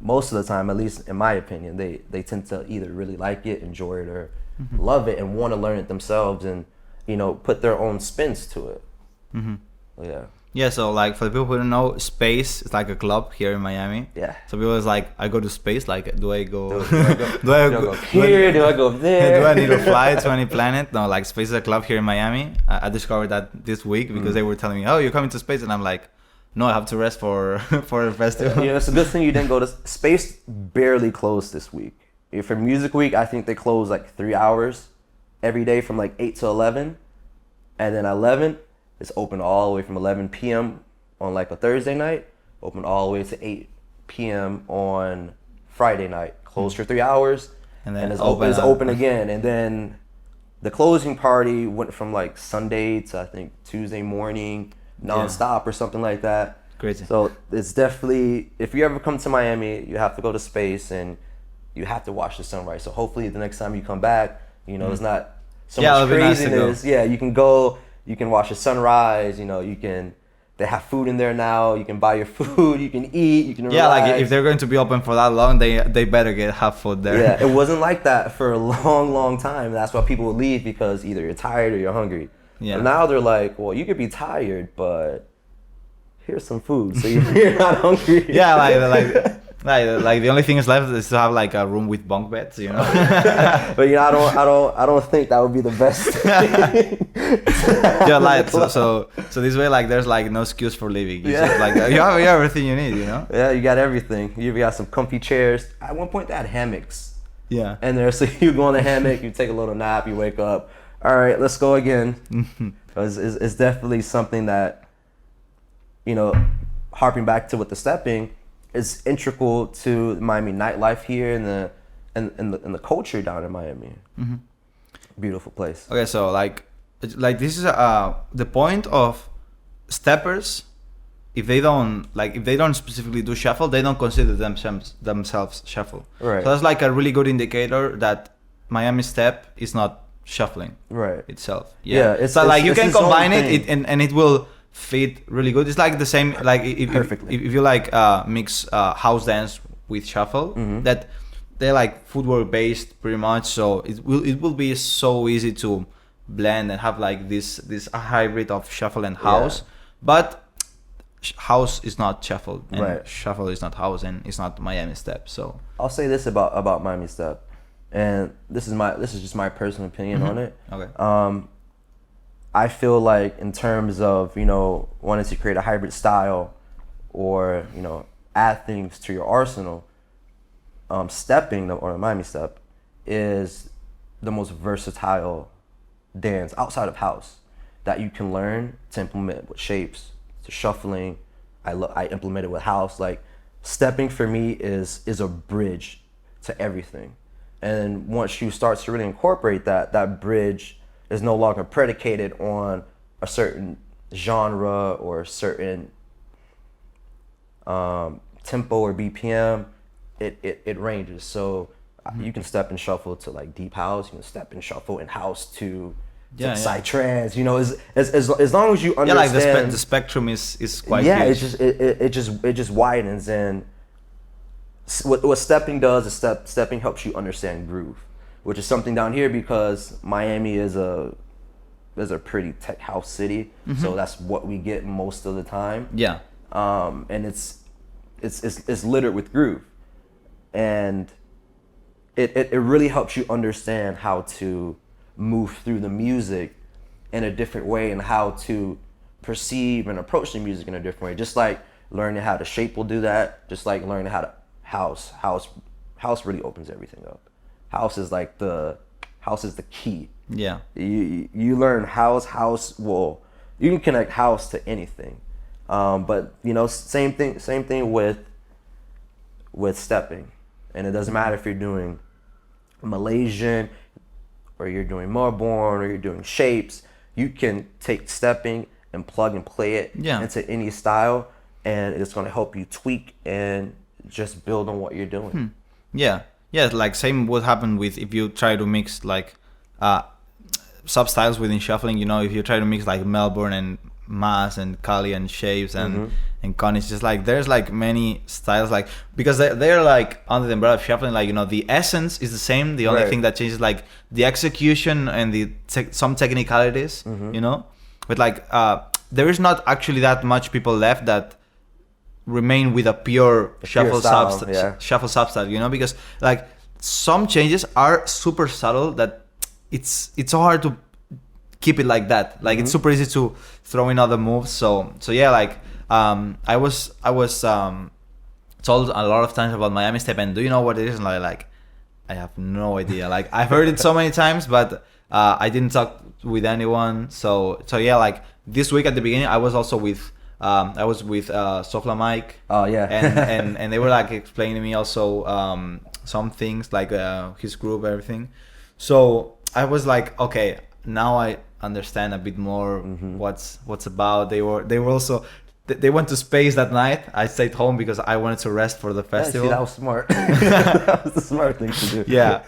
most of the time, at least in my opinion, they tend to either really like it, enjoy it, or love it and want to learn it themselves, and, you know, put their own spins to it. Yeah. Yeah, so like for the people who don't know, Space is like a club here in Miami. Yeah. So people is like, I go to Space, like, do I go do I go here? Do I go there? Do I need to fly to any planet? No, like Space is a club here in Miami. I discovered that this week because they were telling me, oh, you're coming to Space, and I'm like, no, I have to rest for a festival. You know, it's a good thing you didn't go to Space. Barely closed this week. For Music Week, I think they close like 3 hours every day from like 8 to 11, and then 11. It's open all the way from 11 p.m. on like a Thursday night, open all the way to 8 p.m. on Friday night. Closed for 3 hours, and then it's open again. And then the closing party went from like Sunday to, I think, Tuesday morning, nonstop or something like that. Crazy. So it's definitely, if you ever come to Miami, you have to go to Space and you have to watch the sunrise. So hopefully the next time you come back, you know, it's not so much craziness. Nice you can go. You can watch the sunrise, you know, they have food in there now, you can buy your food, you can eat, you can relax. Yeah, like if they're going to be open for that long, they better have food there. Yeah, it wasn't like that for a long time. That's why people would leave, because either you're tired or you're hungry. Yeah. And now they're like, well, you could be tired, but here's some food, so you're not hungry. Yeah, like the only thing is left is to have like a room with bunk beds, you know. But you know, I don't think that would be the best thing. Yeah, like so this way, like there's like no excuse for leaving. You just, like you have everything you need, you know. Yeah, you got everything. You got some comfy chairs. At one point, they had hammocks. Yeah. And there, so you go on the hammock, you take a little nap, you wake up. All right, let's go again. It's definitely something that, you know, harping back to with the stepping, is integral to Miami nightlife here and the culture down in Miami. Beautiful place. Okay, so like this is the point of steppers. If they don't specifically do shuffle, they don't consider themselves shuffle. Right. So that's like a really good indicator that Miami step is not shuffling. Right. Itself. Yeah. It's like you can combine it and it will fit really good. It's like the same, like if you like mix house dance with shuffle, that they're like footwork based pretty much, so it will be so easy to blend and have like this hybrid of shuffle and house. But house is not shuffle, and shuffle is not house, and it's not Miami step. So I'll say this about Miami step, and this is just my personal opinion on it. Okay. I feel like in terms of, you know, wanting to create a hybrid style or, you know, add things to your arsenal, stepping, or the Miami step, is the most versatile dance outside of house that you can learn to implement with shapes, to shuffling. I implement it with house. Like, stepping for me is a bridge to everything. And once you start to really incorporate that, that bridge is no longer predicated on a certain genre or a certain tempo or BPM. It ranges. So you can step and shuffle to like deep house. You can step and shuffle in house to psytrance. You know, as long as you understand. Yeah, like the spectrum is quite huge. It just widens. And what stepping does is stepping helps you understand groove, which is something down here because Miami is a pretty tech house city. So that's what we get most of the time. Yeah. And it's littered with groove, and it really helps you understand how to move through the music in a different way and how to perceive and approach the music in a different way. Just like learning how to shape will do that. Just like learning how to house really opens everything up. House is the key. Yeah. You learn house will, you can connect house to anything. But you know, same thing with stepping. And it doesn't matter if you're doing Malaysian or you're doing Melbourne or you're doing shapes. You can take stepping and plug and play it into any style, and it's going to help you tweak and just build on what you're doing. Yeah, like same would happen with if you try to mix like substyles within shuffling. You know, if you try to mix like Melbourne and Mass and Kali and shapes and Con, it's just like there's like many styles, like because they're like under the umbrella of shuffling. Like, you know, the essence is the same. The only thing that changes like the execution and the some technicalities. You know, but like there is not actually that much people left that remain with a pure shuffle substyle. You know, because like some changes are super subtle that it's so hard to keep it like that. Like it's super easy to throw in other moves. So yeah, like I was told a lot of times about Miami step, and do you know what it is? And like I have no idea. Like I've heard it so many times, but I didn't talk with anyone. So yeah, like this week at the beginning, I was also with Sofla Mike. Oh yeah. and they were like explaining to me also some things like his group, everything. So I was like, okay, now I understand a bit more what's about. They were also they went to space that night. I stayed home because I wanted to rest for the festival. See, that was smart. That was the smart thing to do. Yeah,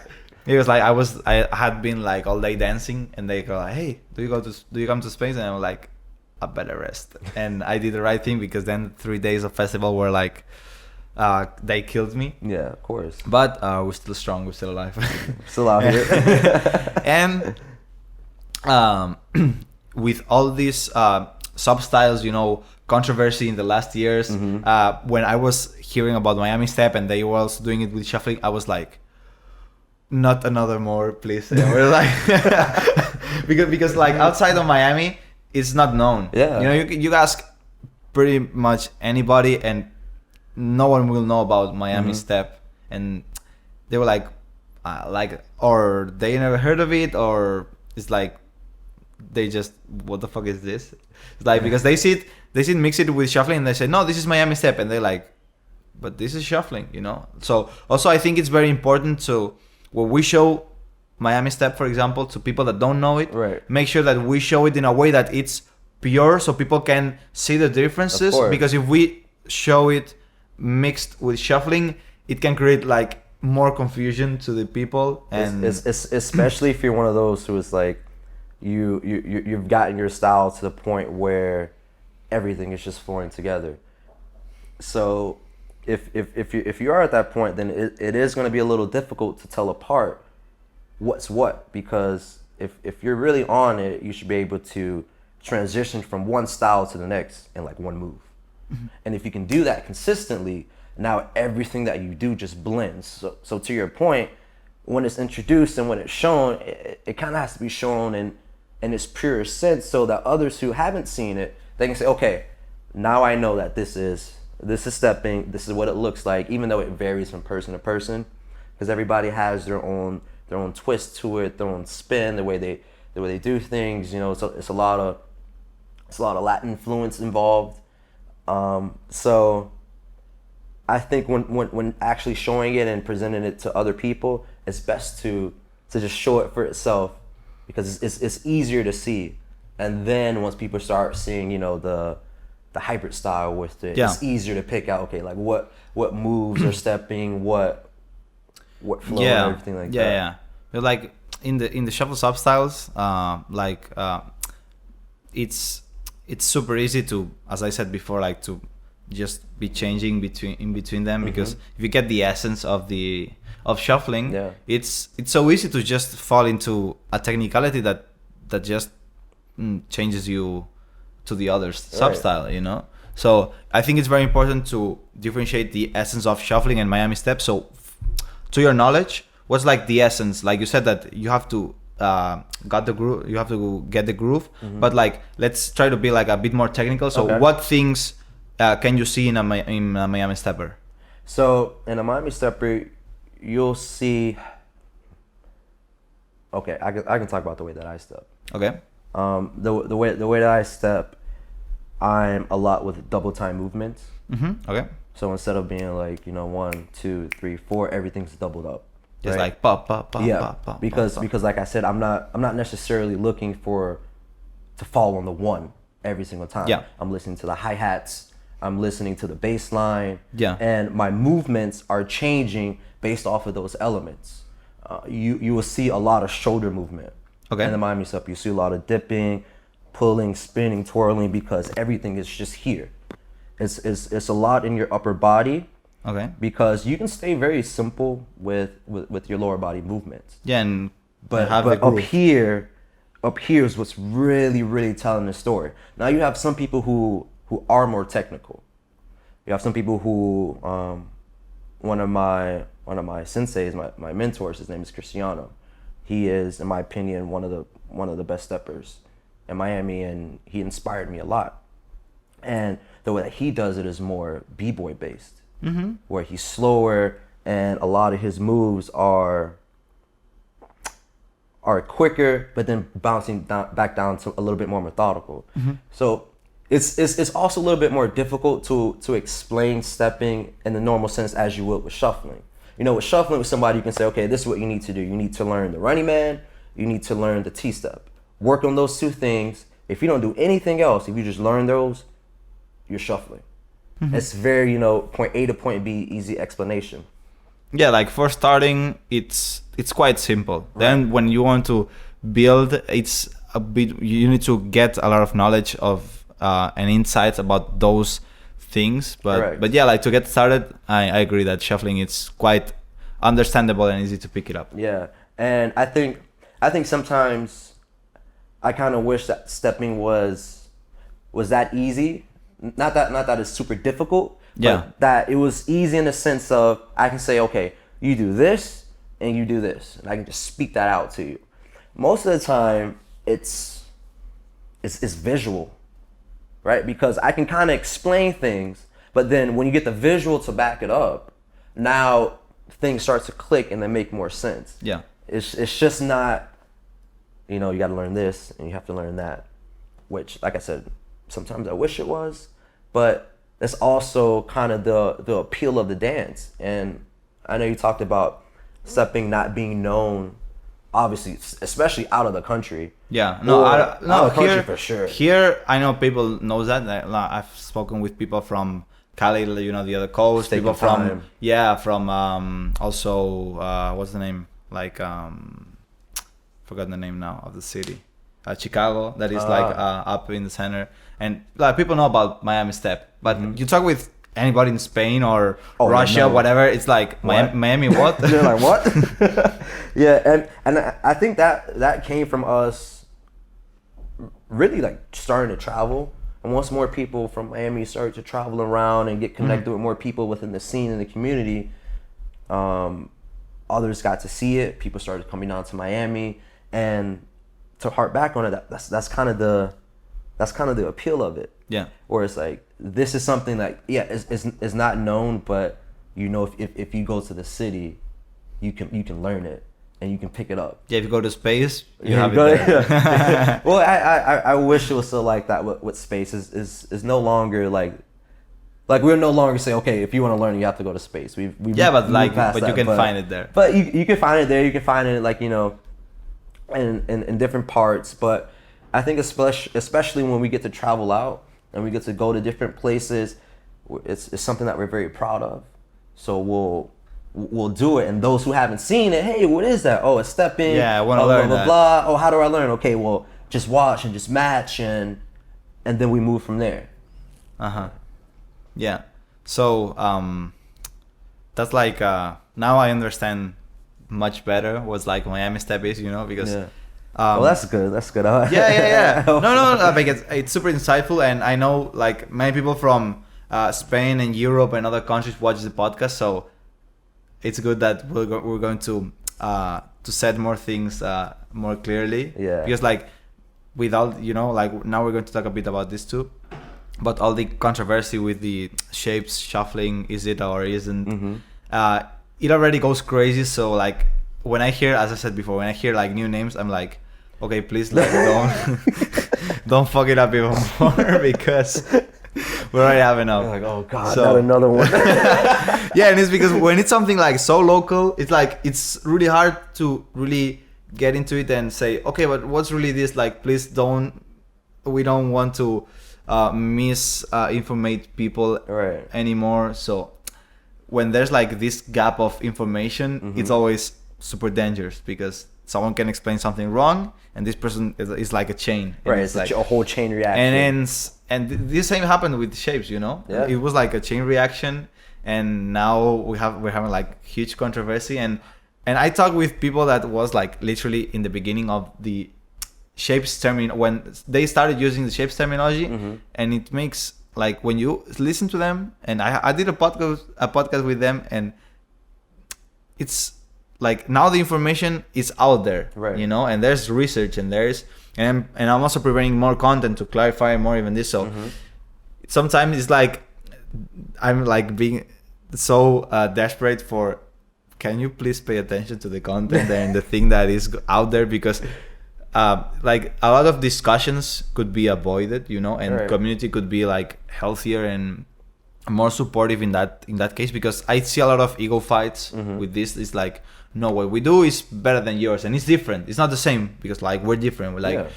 it was like I had been like all day dancing, and they go like, hey, do you come to space? And I'm like, I better rest. And I did the right thing, because then 3 days of festival were like they killed me. Yeah, of course. But we're still strong. We're still alive. Still out here. And with all these substyles, you know, controversy in the last years, when I was hearing about Miami Step and they were also doing it with shuffling, I was like, not another more, please. And we're like, because like outside of Miami, it's not known. Yeah. You know, you ask pretty much anybody and no one will know about Miami Step, and they were like, or they never heard of it, or it's like they just, what the fuck is this? It's like, because they see it mix it with shuffling, and they say, no, this is Miami Step, and they're like, but this is shuffling, you know. So also I think it's very important to, when we show Miami Step, for example, to people that don't know it, make sure that we show it in a way that it's pure, so people can see the differences. Because if we show it mixed with shuffling, it can create like more confusion to the people. And it's especially if you're one of those who is like, you've gotten your style to the point where everything is just flowing together. So if you are at that point, then it is going to be a little difficult to tell apart what's what, because if you're really on it, you should be able to transition from one style to the next in like one move. And if you can do that consistently, now everything that you do just blends. So to your point, when it's introduced and when it's shown, it kind of has to be shown in its purest sense, so that others who haven't seen it, they can say, okay, now I know that this is this is stepping, this is what it looks like, even though it varies from person to person, because everybody has their own twist to it, their own spin, the way they do things. You know, it's a lot of Latin influence involved. So I think when actually showing it and presenting it to other people, it's best to just show it for itself, because it's easier to see. And then once people start seeing, you know, the hybrid style with it, it's easier to pick out, okay, like what moves are stepping, what flow, and everything like that. Yeah. But like in the shuffle substyles, it's super easy to, as I said before, like to just be changing between them, because if you get the essence of shuffling, it's so easy to just fall into a technicality that just changes you to the other substyle, you know. So I think it's very important to differentiate the essence of shuffling and Miami step. So to your knowledge, what's like the essence? Like you said that you have to get the groove, but like let's try to be like a bit more technical. So what things can you see in a Miami stepper? So in a Miami stepper, you'll see. Okay, I can talk about the way that I step. Okay. The way that I step, I'm a lot with double time movements. Okay. So instead of being like, you know, 1, 2, 3, 4, everything's doubled up. Just like pop, pop, pop, yeah, pop, pop. Because like I said, I'm not necessarily looking to fall on the one every single time. Yeah. I'm listening to the hi-hats, I'm listening to the bass line. Yeah. And my movements are changing based off of those elements. You will see a lot of shoulder movement. Okay. In the Miami step, you see a lot of dipping, pulling, spinning, twirling, because everything is just here. It's a lot in your upper body. Okay. Because you can stay very simple with your lower body movements. Yeah, but up here is what's really, really telling the story. Now you have some people who are more technical. You have some people who one of my senseis, my mentors, his name is Cristiano. He is, in my opinion, one of the best steppers in Miami, and he inspired me a lot. And the way that he does it is more b-boy based, where he's slower, and a lot of his moves are quicker, but then bouncing back down to a little bit more methodical. So it's also a little bit more difficult to explain stepping in the normal sense as you would with shuffling. You know, with shuffling with somebody, you can say, okay, this is what you need to do. You need to learn the running man. You need to learn the T-step. Work on those two things. If you don't do anything else, if you just learn those, you're shuffling. It's very, you know, point A to point B, easy explanation. Yeah, like for starting, it's quite simple. Right. Then when you want to build, it's a bit, you need to get a lot of knowledge of and insights about those things. But yeah, like to get started, I agree that shuffling is quite understandable and easy to pick it up. Yeah, and I think sometimes I kind of wish that stepping was that easy. Not that it's super difficult, but that it was easy in the sense of I can say, okay, you do this and you do this, and I can just speak that out to you. Most of the time, it's visual, right? Because I can kind of explain things, but then when you get the visual to back it up, now things start to click and they make more sense. Yeah, it's just not, you know, you got to learn this and you have to learn that, which, like I said, sometimes I wish it was, but that's also kind of the appeal of the dance. And I know you talked about stepping not being known, obviously, especially out of the country. Yeah, out of the country for sure. Here, I know people know that. I've spoken with people from Cali, you know, the other coast. People from also what's the name? Like forgot the name now of the city. Chicago, that is like up in the center, and like people know about Miami step, but you talk with anybody in Spain or Russia, whatever, it's like Miami what? They're like what? Yeah, and I think that came from us really like starting to travel, and once more people from Miami started to travel around and get connected with more people within the scene and the community, others got to see it. People started coming down to Miami, and to harp back on it, that's kind of the appeal of it. Yeah. Or it's like, this is something that, it's not known, but you know, if you go to the city, you can learn it and you can pick it up. Yeah, if you go to space, you Yeah, have it there. yeah. Well, I wish it was still like that with space. Is no longer like we're no longer saying, okay, if you want to learn, you have to go to space. But you can find it there. But you can find it there. You can find it like, you know, in different parts. But I think especially when we get to travel out and we get to go to different places, it's something that we're very proud of. So we'll do it. And those who haven't seen it, hey, what is that? Oh, it's stepping. Yeah, I want to learn blah, blah, blah. Oh, how do I learn? Okay, well, just watch and just match and then we move from there. Yeah. So that's like now I understand much better what's like Miami Step is, you know, because well, that's good. That's good. yeah. No, like it's super insightful, and I know like many people from Spain and Europe and other countries watch the podcast, so it's good that we're going to set more things more clearly. Yeah. Because like without, you know, like now we're going to talk a bit about this too, but all the controversy with the shapes shuffling, is it or isn't? It already goes crazy. So like when I hear, as I said before, when I hear like new names, I'm like, okay, please like don't fuck it up even more because we already have enough. You're like, oh god, not another one. Yeah, and it's because when it's something like so local, it's like it's really hard to really get into it and say, okay, but what's really this? Like, please we don't want to misinformate people anymore. So when there's like this gap of information, it's always super dangerous because someone can explain something wrong and this person is like a chain. Right, it's like a whole chain reaction. And this same happened with shapes, you know? Yeah. It was like a chain reaction, and now we're having like huge controversy. And I talked with people that was like literally in the beginning of the shapes when they started using the shapes terminology, and it makes like when you listen to them, and I did a podcast with them, and it's like now the information is out there, right? You know, and there's research and I'm also preparing more content to clarify more even this. So sometimes it's like I'm like being so desperate for, can you please pay attention to the content and the thing that is out there, because like a lot of discussions could be avoided, you know, and community could be like healthier and more supportive in that case, because I see a lot of ego fights with this. It's like, no, what we do is better than yours, and it's different. It's not the same because like we're different. We're like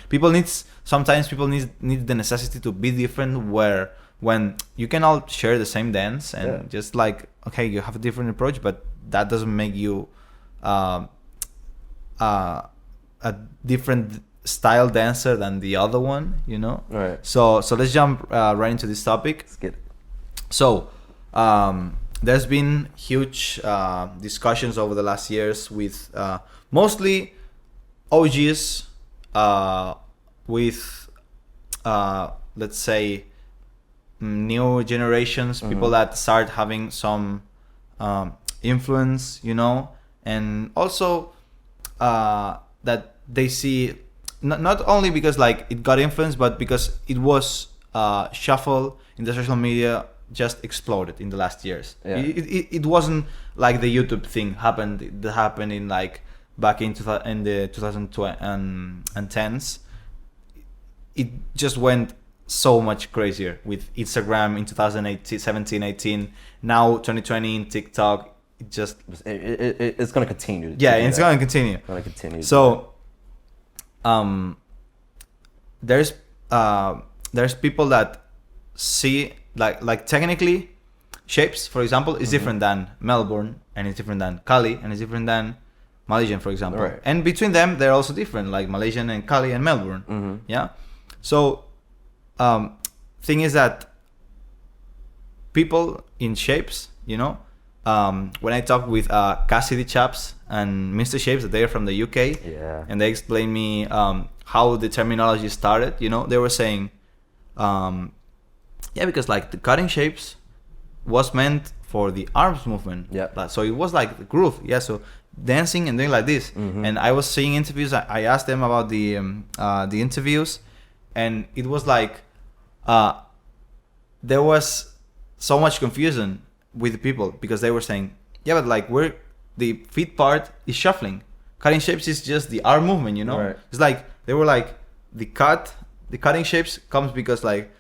sometimes people need the necessity to be different, where when you can all share the same dance and just like, okay, you have a different approach, but that doesn't make you a different style dancer than the other one, you know? Right. So let's jump right into this topic. Let's get it. So there's been huge discussions over the last years with mostly OGs with let's say new generations, people that start having some influence, you know, and also that they see not only because like it got influence, but because it was shuffle in the social media just exploded in the last years. It wasn't like the YouTube thing happened in like back in the 2010s. It just went so much crazier with Instagram in 2017, 18. Now 2020 in TikTok. It's gonna continue. It's gonna continue. So there's people that see like technically shapes, for example, is different than Melbourne, and it's different than Cali, and it's different than Malaysian, for example. Right. And between them, they're also different, like Malaysian and Cali and Melbourne. Yeah. So thing is that people in shapes, you know, when I talk with Cassidy Chaps and Mr. Shapes, they're from the UK, and they explained me how the terminology started. You know, they were saying, because like the cutting shapes was meant for the arms movement. So it was like the groove. So dancing and doing like this. And I was seeing interviews. I asked them about the interviews, and it was like there was so much confusion with the people because they were saying, yeah, but like the feet part is shuffling. Cutting shapes is just the arm movement, you know? Right. It's like they were like the cutting shapes comes because like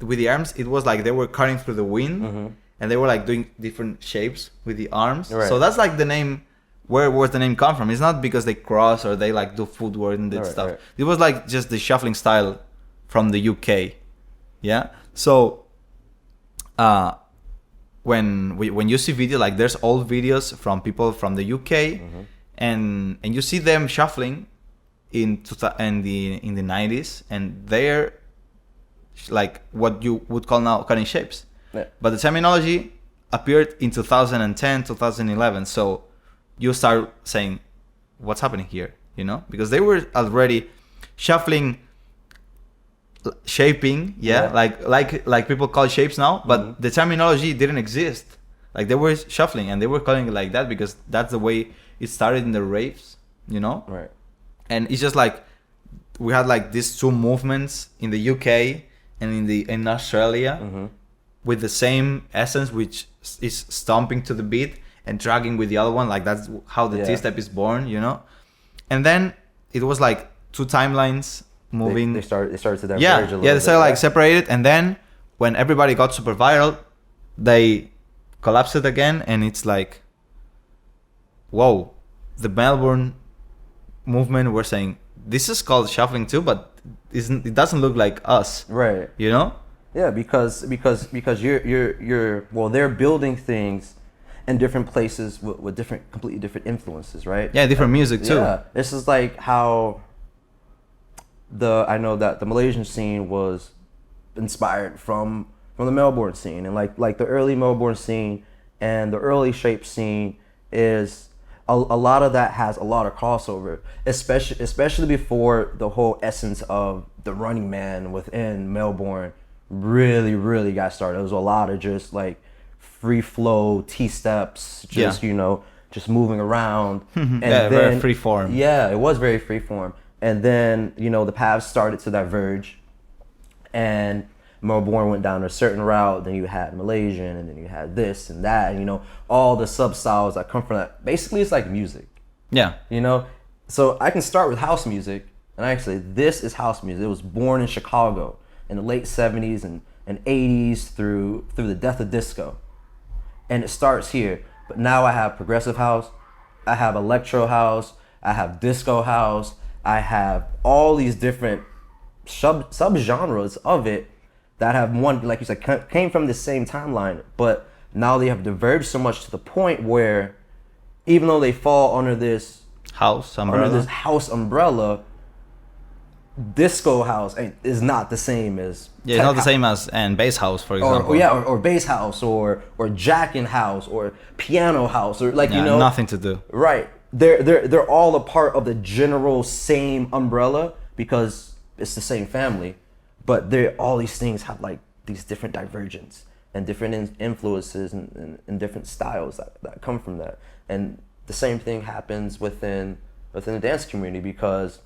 with the arms it was like they were cutting through the wind and they were like doing different shapes with the arms. Right. So that's like the name. Where was the name come from? It's not because they cross or they like do footwork and that stuff. Right. It was like just the shuffling style from the UK. Yeah. So when you see video, like there's old videos from people from the UK and you see them shuffling in the 90s and they're like what you would call now cutting shapes. Yeah. But the terminology appeared in 2010, 2011. So you start saying, what's happening here? You know, because they were already shuffling, shaping, like people call shapes now, but the terminology didn't exist. Like they were shuffling and they were calling it like that because that's the way it started in the raves, you know? Right. And it's just like we had like these two movements in the UK and in Australia with the same essence, which is stomping to the beat and dragging with the other one. Like that's how the T-step is born, you know? And then it was like two timelines moving. They started to diverge a little bit. Yeah, they started like separated, and then when everybody got super viral, they collapsed it again, and it's like, whoa, the Melbourne movement were saying this is called shuffling too, but it doesn't look like us, right? You know? Yeah, because you're well, they're building things in different places with completely different influences, right? Yeah, different music too. Yeah, this is like how I know that the Malaysian scene was inspired from the Melbourne scene, and like the early Melbourne scene and the early shape scene is a lot of that has a lot of crossover, especially before the whole essence of the Running Man within Melbourne really got started. There was a lot of just like free flow T-steps, just you know, just moving around. And then, very free form. Yeah, it was very free form. And then, you know, the paths started to diverge, and Melbourne went down a certain route. Then you had Malaysian, and then you had this and that, and you know, all the substyles that come from that. Basically, it's like music. Yeah. You know, so I can start with house music, and actually, this is house music. It was born in Chicago in the late 70s and 80s through the death of disco. And it starts here. But now I have progressive house, I have electro house, I have disco house, I have all these different sub-genres of it that have one, like you said, came from the same timeline, but now they have diverged so much to the point where even though they fall under this house umbrella, disco house is not the same as it's not the same as bass house, for example, or bass house or jacking house or piano house, or like, you know, nothing to do, right? They're all a part of the general same umbrella because it's the same family, but all these things have like these different divergence and different influences and different styles that come from that. And the same thing happens within the dance community, because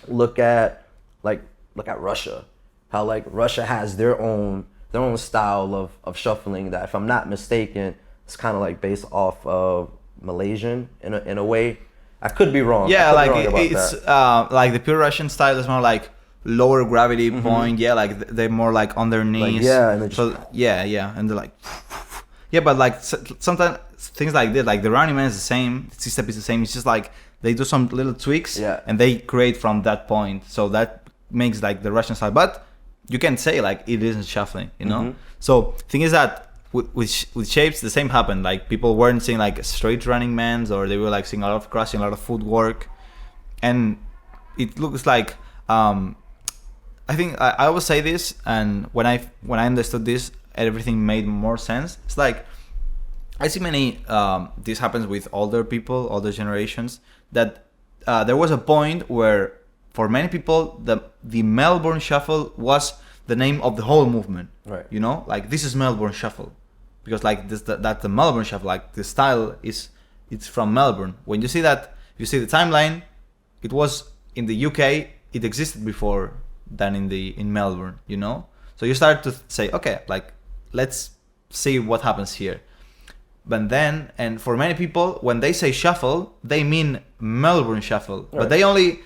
look at Russia, how like Russia has their own style of shuffling that, if I'm not mistaken, it's kind of like based off of Malaysian in a way. I could be wrong. Yeah, like it's like the pure Russian style is more like lower gravity point. Yeah, like they're more like on their knees. Like, yeah, and and they're like but like sometimes things like this, like the Running Man is the same, the C-step is the same. It's just like they do some little tweaks and they create from that point. So that makes like the Russian style. But you can say like it isn't shuffling, you know. So thing is that with shapes, the same happened. Like people weren't seeing like straight running mans, or they were like seeing a lot of crossing, a lot of footwork, and it looks like I think I always say this, and when I understood this, everything made more sense. It's like I see many this happens with older people, older generations, that there was a point where for many people the Melbourne Shuffle was the name of the whole movement. Right. You know, like this is Melbourne Shuffle. Because like that's the Melbourne Shuffle, like the style it's from Melbourne. When you see that, you see the timeline, it was in the UK, it existed before than in Melbourne, you know. So you start to say, okay, like let's see what happens here. But then, and for many people, when they say shuffle, they mean Melbourne shuffle, but they only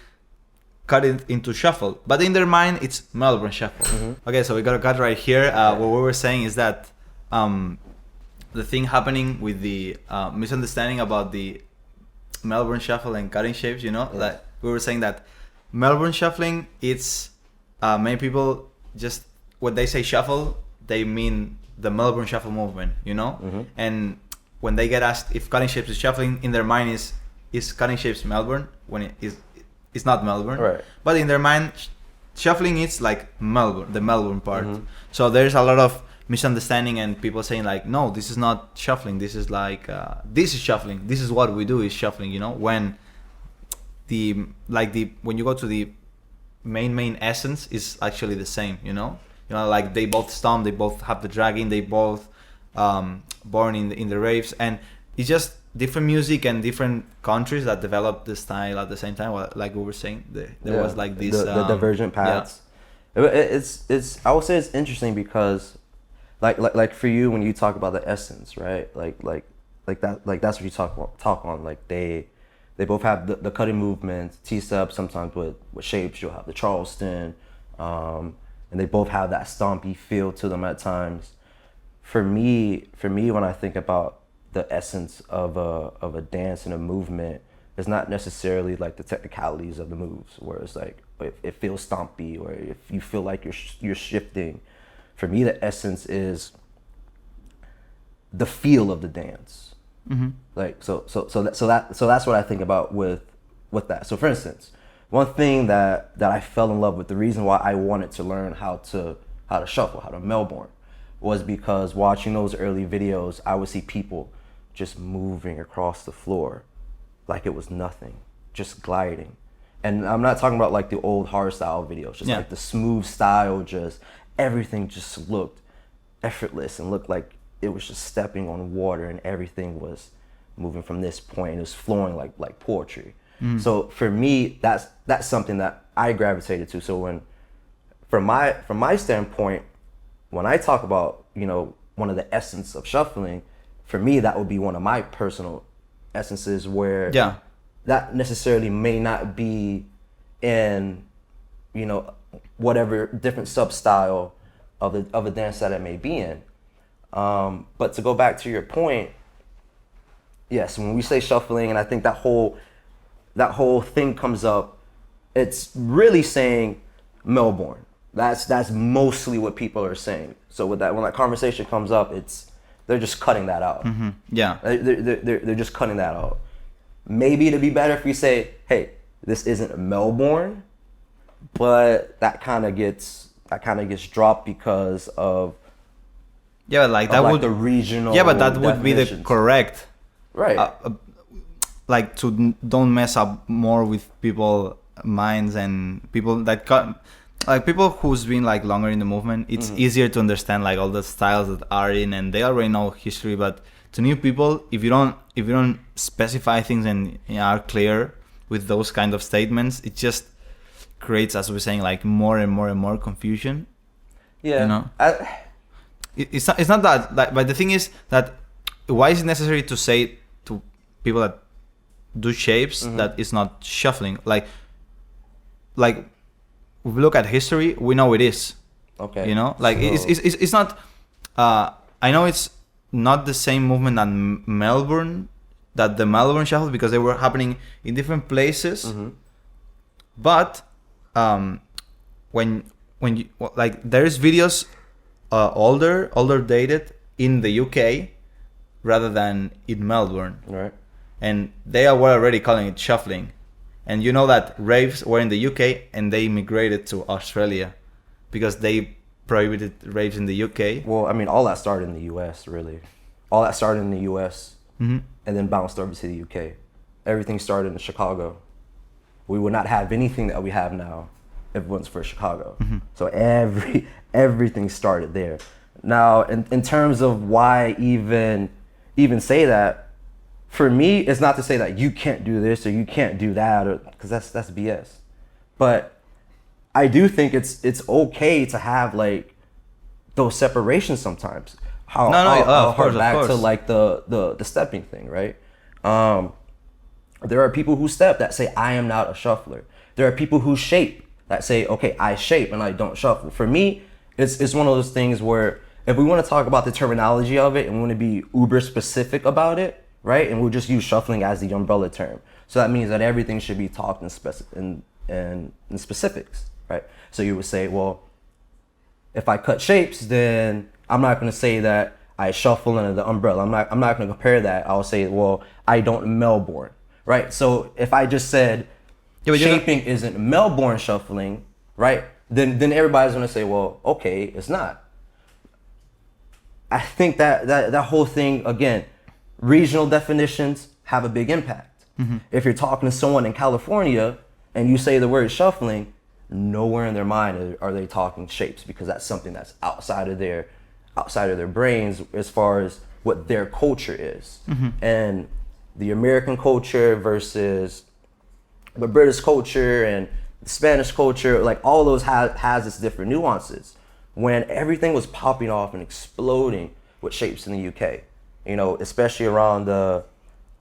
cut it into shuffle. But in their mind, it's Melbourne shuffle. Okay, so we got a cut right here. What we were saying is that the thing happening with the misunderstanding about the Melbourne shuffle and cutting shapes, you know, like we were saying that Melbourne shuffling, it's many people just when they say shuffle, they mean the Melbourne shuffle movement, you know, and when they get asked if cutting shapes is shuffling, in their mind is cutting shapes Melbourne when it's not Melbourne, right? But in their mind, shuffling is like Melbourne, the Melbourne part. So there's a lot of misunderstanding and people saying like, no, this is not shuffling. This is like this is shuffling. This is what we do is shuffling. You know, when when you go to the main essence is actually the same. You know, like they both stomp, they both have the dragging, they both born in the raves, and it's just different music and different countries that developed the style at the same time. Well, like we were saying, there was like this the divergent paths. It's I would say it's interesting because like for you when you talk about the essence, right? Like that's what you talk on. Like they both have the cutting movements, T-step, sometimes with shapes. You'll have the Charleston, and they both have that stompy feel to them at times. For me, when I think about the essence of a dance and a movement, it's not necessarily like the technicalities of the moves, where it's like it feels stompy, or if you feel like you're shifting. For me, the essence is the feel of the dance. Like so that's what I think about with that. So for instance, one thing that I fell in love with, the reason why I wanted to learn how to shuffle, how to Melbourne, was because watching those early videos, I would see people just moving across the floor like it was nothing, just gliding. And I'm not talking about like the old hardstyle videos, just like the smooth style, just everything just looked effortless and looked like it was just stepping on water, and everything was moving from this point. It was flowing like poetry. So for me, that's something that I gravitated to. So when, from my standpoint, when I talk about, one of the essence of shuffling, for me, that would be one of my personal essences, where that necessarily may not be in, whatever different sub-style of a dance that it may be in. But to go back to your point, yes, when we say shuffling, and I think that whole thing comes up, it's really saying Melbourne. That's mostly what people are saying. So when that conversation comes up, they're just cutting that out. They're just cutting that out. Maybe it'd be better if we say, hey, this isn't Melbourne, but that kind of gets dropped because of that would the regional. Yeah, but that would be the correct, right? Like to don't mess up more with people minds and people that cut. Like people who's been like longer in the movement, it's easier to understand like all the styles that are in, and they already know history. But to new people, if you don't specify things and are clear with those kind of statements, it just creates, as we were saying, like more and more and more confusion. Yeah, it's not that. Like, but the thing is that why is it necessary to say to people that do shapes that it's not shuffling? Like. If we look at history, we know it is. Okay. Like it's not. I know it's not the same movement that the Melbourne shuffle, because they were happening in different places. But when you like, there's videos older dated in the UK rather than in Melbourne. Right. And they were already calling it shuffling. And you know that raves were in the UK and they migrated to Australia because they prohibited raves in the UK. Well, I mean, all that started in the US, really. All that started in the US and then bounced over to the UK. Everything started in Chicago. We would not have anything that we have now if it wasn't for Chicago. So everything started there. Now, in terms of why even say that, for me, it's not to say that you can't do this or you can't do that, or because that's BS. But I do think it's okay to have like those separations sometimes. Of course. To like the stepping thing, right? There are people who step that say, I am not a shuffler. There are people who shape that say, okay, I shape and I don't shuffle. For me, it's one of those things where if we want to talk about the terminology of it and we want to be uber specific about it, right? And we'll just use shuffling as the umbrella term. So that means that everything should be talked in specifics, right? So you would say, well, if I cut shapes, then I'm not going to say that I shuffle under the umbrella. I'm not going to compare that. I'll say, well, I don't Melbourne, right? So if I just said shaping isn't Melbourne shuffling, right? Then everybody's going to say, well, okay, it's not. I think that whole thing, again, regional definitions have a big impact. Mm-hmm. If you're talking to someone in California and you say the word shuffling, nowhere in their mind are they talking shapes, because that's something that's outside of their brains as far as what their culture is. Mm-hmm. And the American culture versus the British culture and the Spanish culture, like all of those has its different nuances. When everything was popping off and exploding with shapes in the UK, you know, especially around the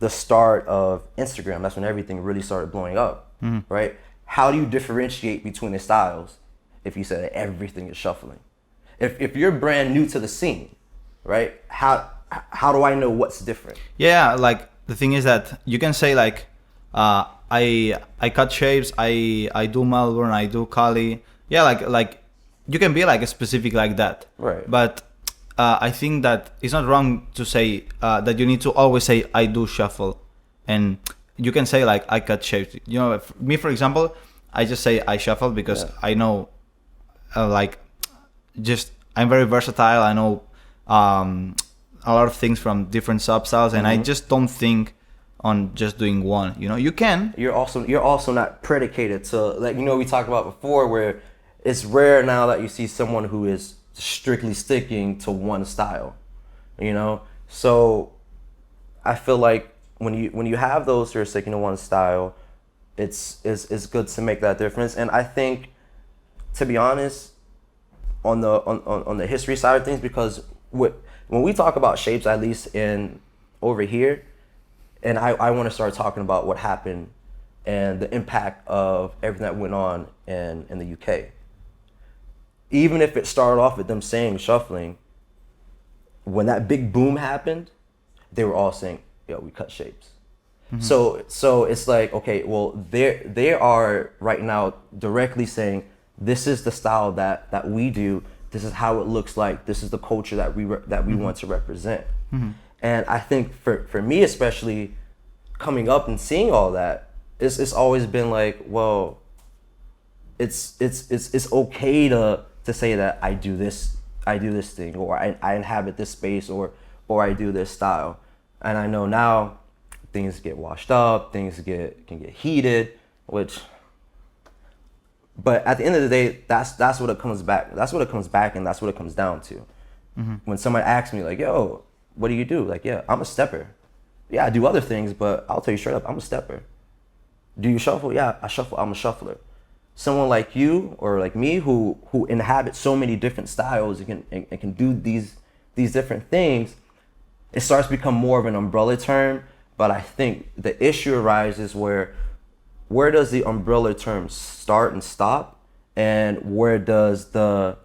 start of Instagram, that's when everything really started blowing up, right? How do you differentiate between the styles if you said that everything is shuffling? If you're brand new to the scene, right? How do I know what's different? Yeah, like the thing is that you can say like, I cut shapes, I do Melbourne, I do Cali. Yeah, like you can be like a specific like that. Right. But I think that it's not wrong to say that you need to always say I do shuffle, and you can say like I cut shapes. You know, me for example, I just say I shuffle because I know, like, just I'm very versatile. I know a lot of things from different substyles, and I just don't think on just doing one. You know, you can. You're also not predicated to, like, you know, we talked about before where it's rare now that you see someone who is strictly sticking to one style, you know? So I feel like when you have those who are sticking to one style, it's good to make that difference. And I think, to be honest, on the history side of things, because when we talk about shapes, at least over here, and I want to start talking about what happened and the impact of everything that went on in the UK. Even if it started off with them saying shuffling, when that big boom happened, they were all saying, yo, we cut shapes. Mm-hmm. So it's like, okay, well, they are right now directly saying, this is the style that we do. This is how it looks like. This is the culture that we want to represent. Mm-hmm. And I think for me, especially coming up and seeing all that, it's always been like, well, it's okay to say that I do this thing, or I inhabit this space, or I do this style. And I know now things get washed up, things can get heated, but at the end of the day, that's what it comes back. That's what it comes back, and that's what it comes down to. Mm-hmm. When somebody asks me like, yo, what do you do? Like, yeah, I'm a stepper. Yeah, I do other things, but I'll tell you straight up, I'm a stepper. Do you shuffle? Yeah, I shuffle. I'm a shuffler. Someone like you or like me who inhabit so many different styles and can do these different things, it starts to become more of an umbrella term. But I think the issue arises where does the umbrella term start and stop, and where does the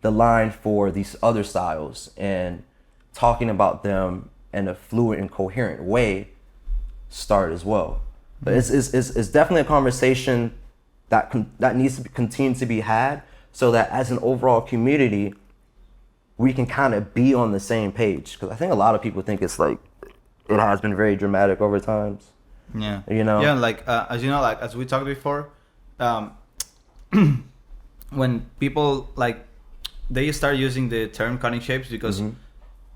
line for these other styles and talking about them in a fluid and coherent way start as well? But it's definitely a conversation that needs to continue to be had, so that as an overall community, we can kind of be on the same page. Because I think a lot of people think it's like, it has been very dramatic over times. Yeah. You know? Yeah, like, as you know, like, as we talked before, when people, like, they start using the term cutting shapes because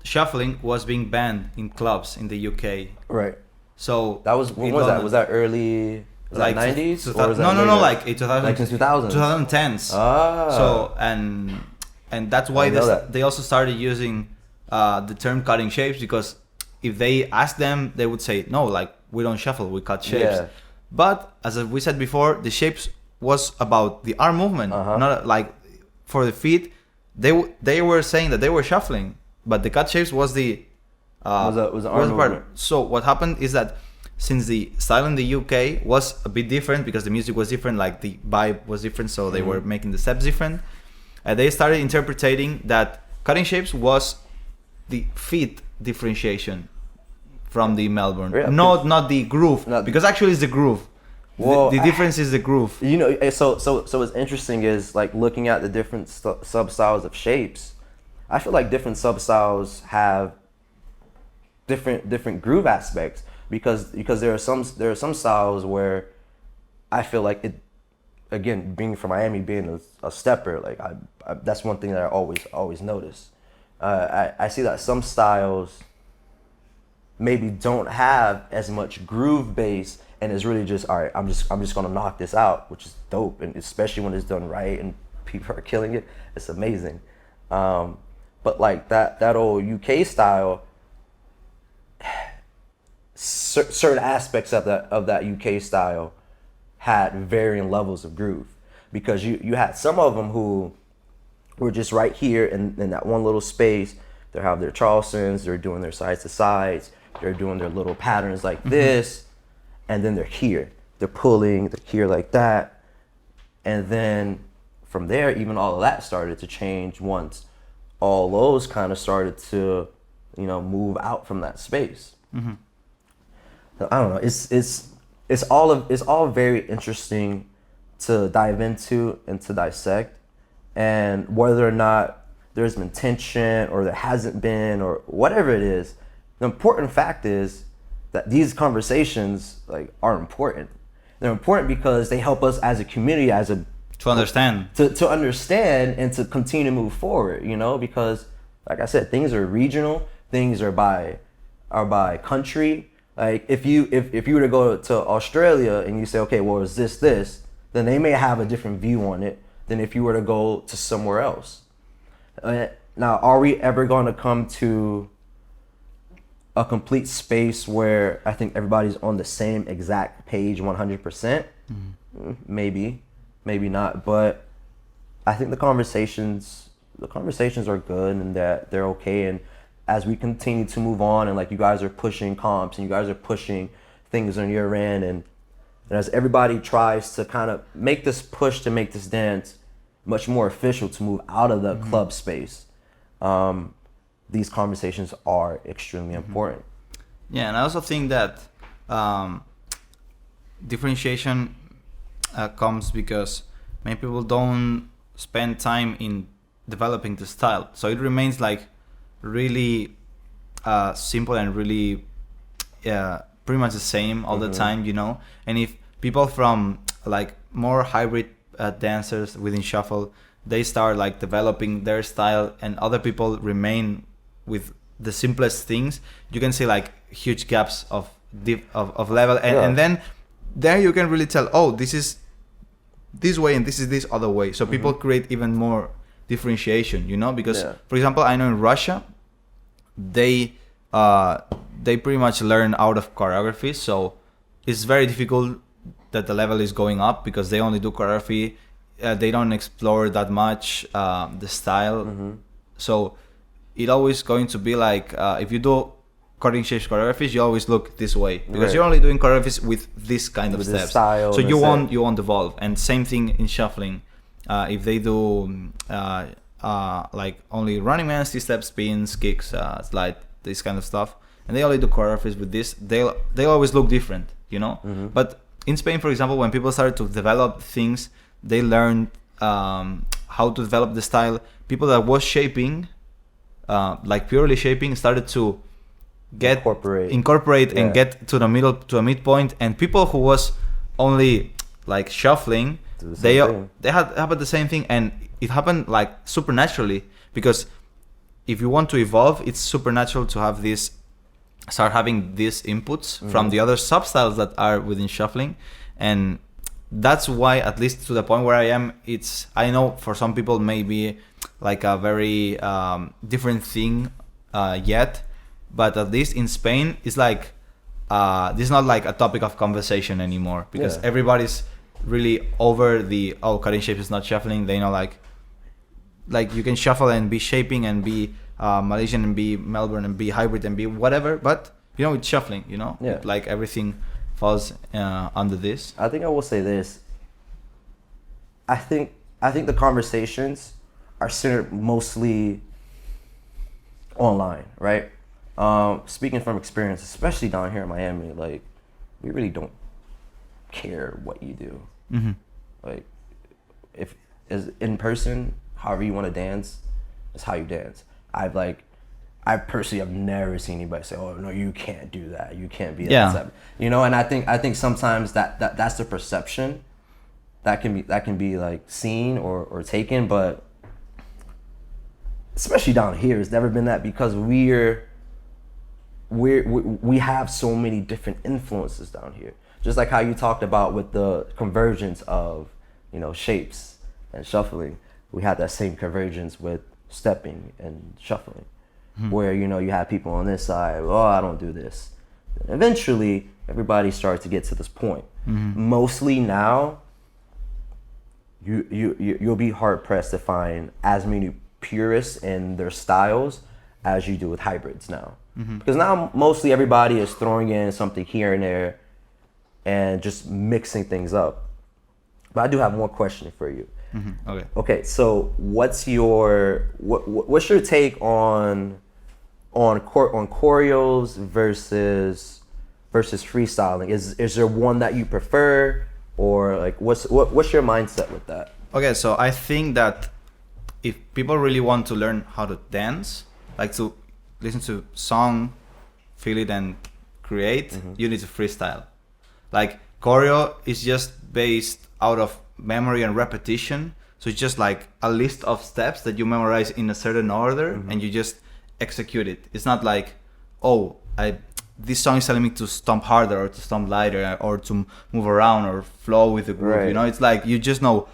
shuffling was being banned in clubs in the UK. Right. So that was, when was that? Was that early... like 90s? Or was that no, like in 2000, like in 2000s. 2010s. Ah. So and that's why they also started using the term cutting shapes, because if they ask them, they would say, no, like, we don't shuffle, we cut shapes. Yeah. But as we said before, the shapes was about the arm movement, not like for the feet. they were saying that they were shuffling, but the cut shapes was the was the arm part. movement. So what happened is that since the style in the UK was a bit different because the music was different, like the vibe was different, so they were making the steps different. They started interpreting that cutting shapes was the feet differentiation from the Melbourne, Yeah, not the groove, because actually it's the groove. Well, the difference is the groove. You know, so what's interesting is like looking at the different substyles of shapes. I feel like different substyles have different groove aspects because there are some styles where I feel like it. Again, being from Miami, being a stepper, like I that's one thing that I always notice. I see that some styles maybe don't have as much groove base, and it's really just all right. I'm just gonna knock this out, which is dope, and especially when it's done right and people are killing it, it's amazing. But like that old UK style, certain aspects of that UK style had varying levels of groove, because you had some of them who were just right here in that one little space. They have their Charlestons, they're doing their sides to sides, they're doing their little patterns like this, and then they're here, they're pulling, they're here like that, and then from there, even all of that started to change once all those kind of started to, move out from that space. I don't know. It's all very interesting to dive into and to dissect, and whether or not there's been tension or there hasn't been or whatever it is, the important fact is that these conversations are important. They're important because they help us as a community, to understand, to understand and to continue to move forward. Because like I said, things are regional, things are by country. Like if you were to go to Australia and you say, okay, well, is this, then they may have a different view on it than if you were to go to somewhere else. Now, are we ever going to come to a complete space where I think everybody's on the same exact page 100%? Maybe not. But I think the conversations are good and that they're okay. And as we continue to move on, and like you guys are pushing comps and you guys are pushing things on your end, and as everybody tries to kind of make this push to make this dance much more official, to move out of the club space, these conversations are extremely important. Yeah, and I also think that differentiation comes because many people don't spend time in developing the style, so it remains like really simple and really pretty much the same all the time, and if people from like more hybrid dancers within shuffle, they start like developing their style and other people remain with the simplest things, you can see like huge gaps of level, and then there you can really tell, oh, this is this way and this is this other way, so people create even more differentiation, because for example, I know in Russia they pretty much learn out of choreography, so it's very difficult that the level is going up because they only do choreography. They don't explore that much the style, so it always going to be like if you do cutting shapes choreographies, you always look this way because you're only doing choreographies with this kind of steps, so you won't evolve. And same thing in shuffling, if they do like only running man, steps, spins, kicks, slide, this kind of stuff, and they only do choreographies with this, they always look different, But in Spain, for example, when people started to develop things, they learned how to develop the style. People that was shaping, like purely shaping, started to incorporate and get to a midpoint, and people who was only like shuffling, they had happened the same thing, and it happened like supernaturally, because if you want to evolve, it's supernatural to have this, start having these inputs from the other substyles that are within shuffling. And that's why, at least to the point where I am, I know for some people maybe like a very different thing yet, but at least in Spain it's like this is not like a topic of conversation anymore, because everybody's really over the cutting shapes is not shuffling. They know like like you can shuffle and be shaping and be Malaysian and be Melbourne and be hybrid and be whatever, but you know, it's shuffling, you know, Yeah. like everything falls under this. I think I will say this. I think the conversations are centered mostly online, right? Speaking from experience, especially down here in Miami, like we really don't care what you do. Mm-hmm. Like if is in person, however you want to dance, is how you dance. I personally have never seen anybody say, "Oh no, you can't do that. You can't be that." Yeah. Type." You know, and I think sometimes that's the perception that can be like seen or taken, but especially down here, it's never been that because we have so many different influences down here. Just like how you talked about with the convergence of, you know, shapes and shuffling, we had that same convergence with stepping and shuffling, where, you know, you have people on this side, oh, I don't do this. Eventually, everybody starts to get to this point. Mostly now, you'll be hard pressed to find as many purists in their styles as you do with hybrids now. Because now mostly everybody is throwing in something here and there and just mixing things up. But I do have one question for you. Okay. Okay, so what's your take on choreos versus freestyling? Is there one that you prefer, or like what's your mindset with that? Okay, so I think that if people really want to learn how to dance, like to listen to song, feel it and create, you need to freestyle. Like choreo is just based out of memory and repetition. So it's just like a list of steps that you memorize in a certain order and you just execute it. It's not like, oh, this song is telling me to stomp harder or to stomp lighter or to move around or flow with the groove. Right. You know, it's like you just know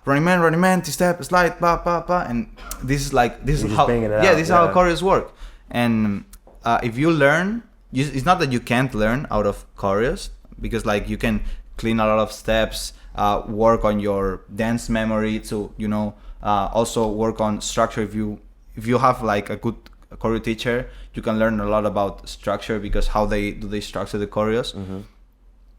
running man, T-step, slide, ba ba ba, and this is how this is how choreos work. And if you learn, it's not that you can't learn out of choreos, because like you can clean a lot of steps, work on your dance memory to, you know, also work on structure. If you have like a good choreo teacher, you can learn a lot about structure, because how they structure the choreos.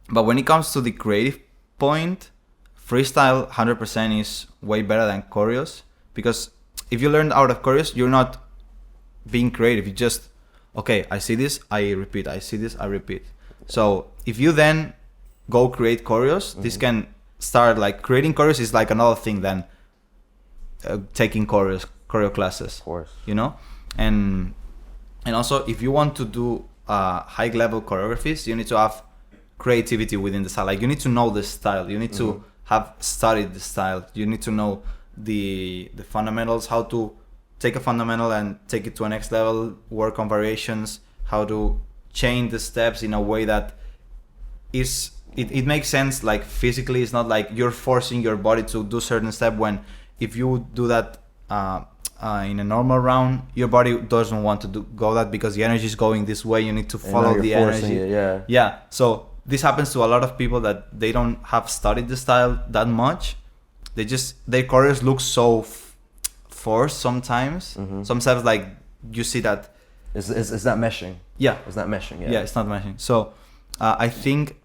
But when it comes to the creative point, freestyle 100% is way better than choreos, because if you learn out of choreos, you're not being creative. You just, okay, I see this, I repeat, I see this, I repeat. So if you then go create choreos, this can start, like creating choreos is like another thing than taking choreo classes. Of course. You know? And also if you want to do high level choreographies, you need to have creativity within the style. Like you need to know the style. You need to have studied the style. You need to know the fundamentals, how to take a fundamental and take it to a next level, work on variations, how to change the steps in a way that is it makes sense, like physically. It's not like you're forcing your body to do certain step, when if you do that in a normal round, your body doesn't want to go that, because the energy is going this way. You need to follow the energy. Yeah. So this happens to a lot of people that they don't have studied the style that much. Their choreos look so forced sometimes. Sometimes like you see that it's not meshing. Yeah, it's not meshing. Yeah, it's not meshing. So I think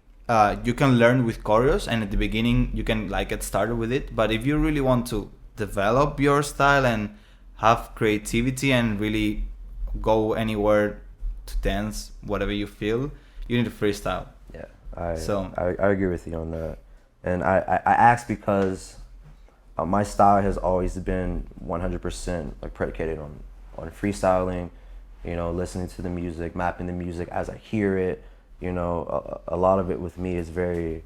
you can learn with choreos, and at the beginning you can like get started with it. But if you really want to develop your style and have creativity and really go anywhere to dance whatever you feel, you need to freestyle. Yeah, I agree with you on that. And I ask because my style has always been 100% like predicated on freestyling, you know, listening to the music, mapping the music as I hear it. You know, a lot of it with me is very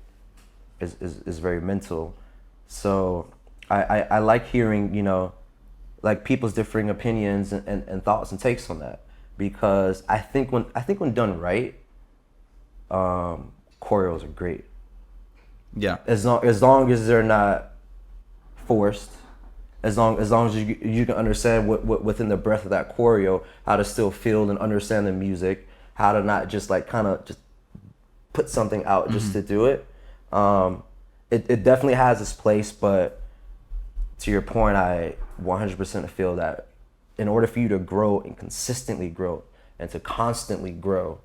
mental. So I like hearing, you know, like people's differing opinions and thoughts and takes on that, because I think when done right, choreos are great. Yeah. As long as they're not forced, as long as you can understand what within the breath of that choreo, how to still feel and understand the music, how to not just like kind of just put something out just to do it. It definitely has its place, but to your point, 100% feel that in order for you to grow and consistently grow and to constantly grow,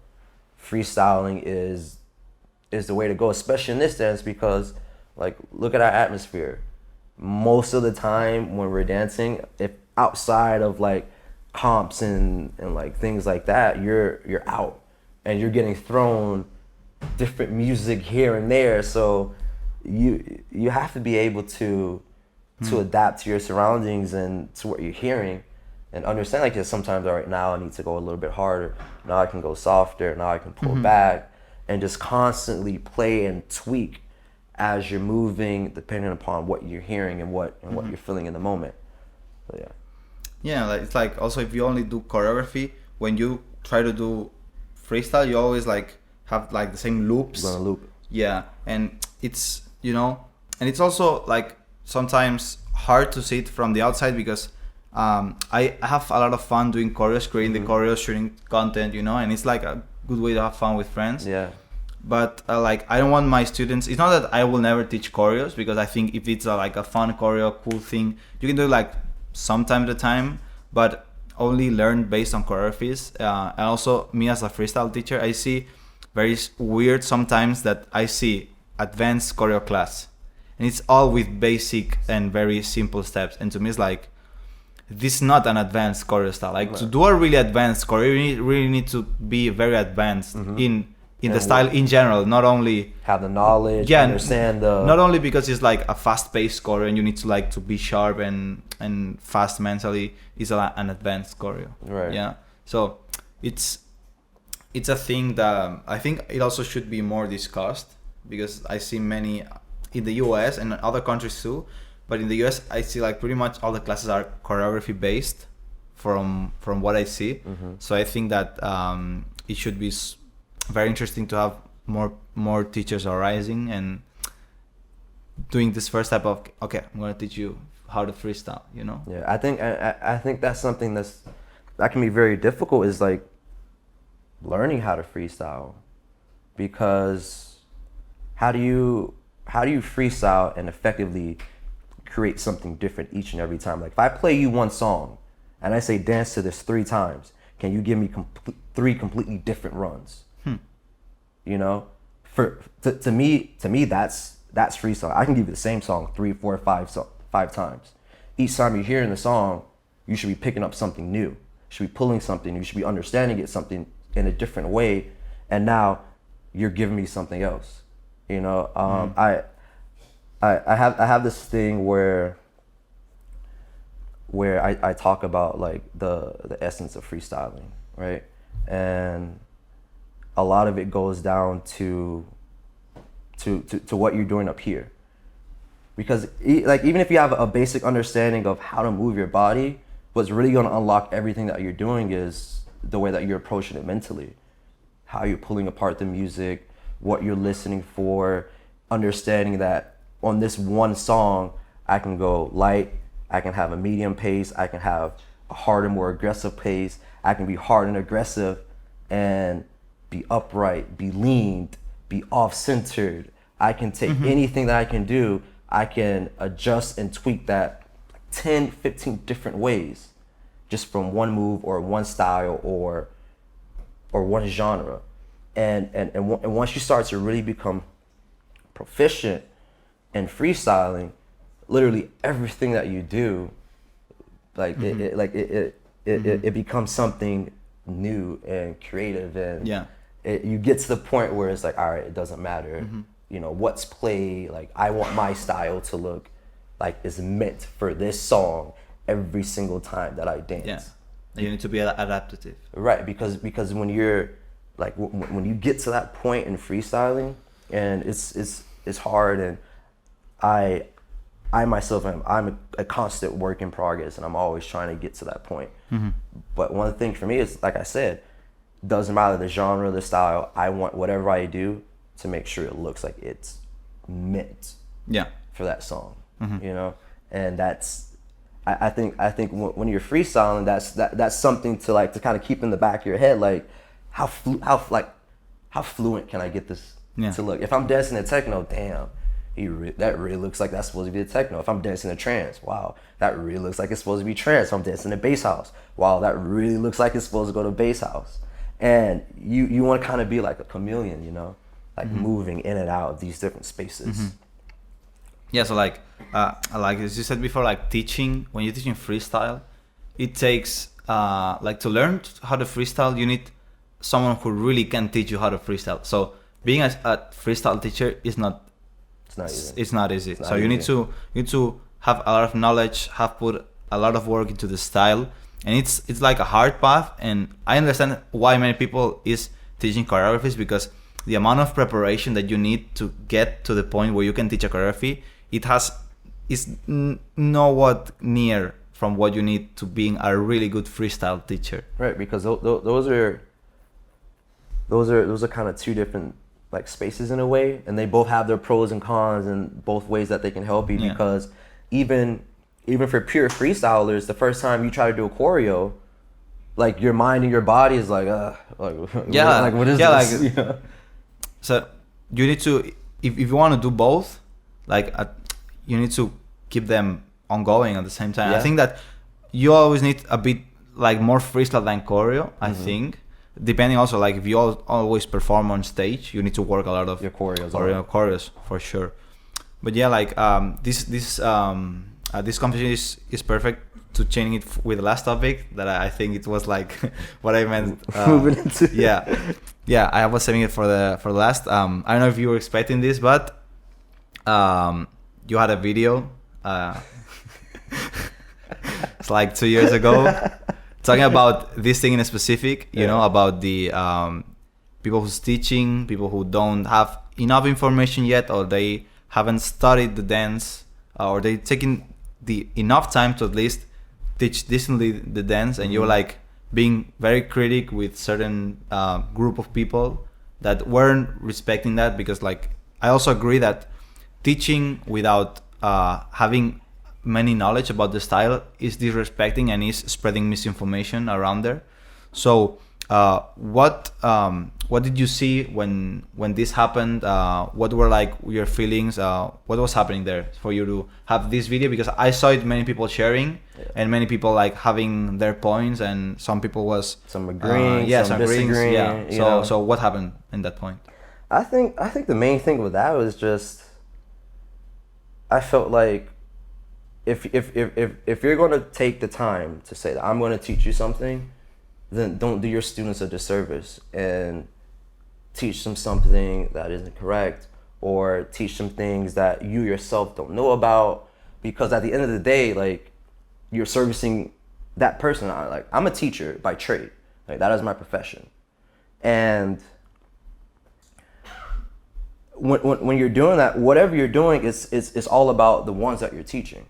freestyling is the way to go, especially in this dance, because like look at our atmosphere. Most of the time when we're dancing, if outside of like comps and like things like that, you're out and you're getting thrown different music here and there. So you have to be able to adapt to your surroundings and to what you're hearing and understand, like, sometimes, all right, now I need to go a little bit harder, now I can go softer, now I can pull back, and just constantly play and tweak as you're moving depending upon what you're hearing and what you're feeling in the moment. So, yeah, like, it's like also if you only do choreography, when you try to do freestyle, you always like have like the same loops. You're on a loop. Yeah, and it's, you know, and it's also like sometimes hard to see it from the outside because I have a lot of fun doing choreos, creating the choreos, shooting content, you know, and it's like a good way to have fun with friends. Yeah. But like I don't want my students, it's not that I will never teach choreos, because I think if it's like a fun choreo, cool thing, you can do it like sometime at a time, but only learn based on choreographies. And also me as a freestyle teacher, I see very weird sometimes that I see advanced choreo class and it's all with basic and very simple steps, and to me it's like, this is not an advanced choreo style. Like to do a really advanced choreo, you really need to be very advanced in the style in general, not only have the knowledge, understand the, not only because it's like a fast-paced choreo and you need to be sharp and fast mentally, it's an advanced choreo. Right. Yeah. So it's a thing that I think it also should be more discussed, because I see many in the US and other countries too, but in the US I see like pretty much all the classes are choreography based from what I see. So I think that it should be very interesting to have more teachers arising and doing this first type of, okay, I'm gonna teach you how to freestyle, you know? Yeah, I think that's something that can be very difficult, is like learning how to freestyle, because how do you freestyle and effectively create something different each and every time? Like if I play you one song and I say dance to this 3 times, can you give me 3 completely different runs? You know, to me that's freestyle. I can give you the same song 3, 4, 5 times. Each time you're hearing the song, you should be picking up something new. You should be pulling something. You should be understanding it something in a different way. And now you're giving me something else. You know, I have this thing where I talk about like the essence of freestyling, right? And a lot of it goes down to what you're doing up here, because like even if you have a basic understanding of how to move your body, what's really going to unlock everything that you're doing is the way that you're approaching it mentally, how you're pulling apart the music, what you're listening for, understanding that on this one song I can go light, I can have a medium pace, I can have a harder, more aggressive pace, I can be hard and aggressive and be upright, be leaned, be off-centered. I can take anything that I can do, I can adjust and tweak that 10, 15 different ways just from one move or one style or one genre. And once you start to really become proficient in freestyling, literally everything that you do, like it becomes something new and creative, and you get to the point where it's like, all right, it doesn't matter, you know, what's played. Like I want my style to look like it's meant for this song every single time that I dance. Yeah, you need to be adaptive, right? Because when you're like when you get to that point in freestyling, and it's hard, and I myself I'm a constant work in progress, and I'm always trying to get to that point. But one of the things for me is, like I said, doesn't matter the genre, the style, I want whatever I do to make sure it looks like it's meant for that song. You know, and that's I think when you're freestyling, that's something to kind of keep in the back of your head, like how fluent can I get this to look? If I'm dancing to techno, damn, that really looks like that's supposed to be the techno. If I'm dancing a trance, wow, that really looks like it's supposed to be trance. If I'm dancing a bass house, wow, that really looks like it's supposed to go to bass house. And you want to kind of be like a chameleon, you know, like moving in and out of these different spaces. Yeah, so like as you said before, like teaching, when you're teaching freestyle, it takes like to learn how to freestyle, you need someone who really can teach you how to freestyle. So being a freestyle teacher is not it's not easy. So you need to have a lot of knowledge, have put a lot of work into the style, and it's like a hard path. And I understand why many people is teaching choreographies, because the amount of preparation that you need to get to the point where you can teach a choreography, is nowhat near from what you need to being a really good freestyle teacher. Right, because those are kind of two different like spaces in a way, and they both have their pros and cons and both ways that they can help you. Because even for pure freestylers, the first time you try to do a choreo, like your mind and your body is like what is this? Like, you know? So you need to, if you want to do both, like you need to keep them ongoing at the same time. I think that you always need a bit like more freestyle than choreo. I think, depending also, like if you always perform on stage, you need to work a lot of your choreos, choreos for sure. But yeah, like this conversation is perfect to change it with the last topic that I think it was like what I meant. Moving into yeah, I was saving it for the last. I don't know if you were expecting this, but you had a video. It's like 2 years ago, talking about this thing in a specific. You know, about the people who's teaching, people who don't have enough information yet, or they haven't studied the dance, or they taking the enough time to at least teach decently the dance, and you're like being very critic with certain group of people that weren't respecting that, because like I also agree that teaching without having many knowledge about the style is disrespecting and is spreading misinformation around there. So what did you see when this happened? What were like your feelings? What was happening there for you to have this video? Because I saw it, many people sharing, and many people like having their points, and some people was some agreeing, some disagreeing. Yeah. So what happened in that point? I think the main thing with that was just, I felt like if you're going to take the time to say that I'm going to teach you something, then don't do your students a disservice and teach them something that isn't correct, or teach them things that you yourself don't know about. Because at the end of the day, like, you're servicing that person. Like, I'm a teacher by trade. Like, that is my profession. And when you're doing that, whatever you're doing is all about the ones that you're teaching,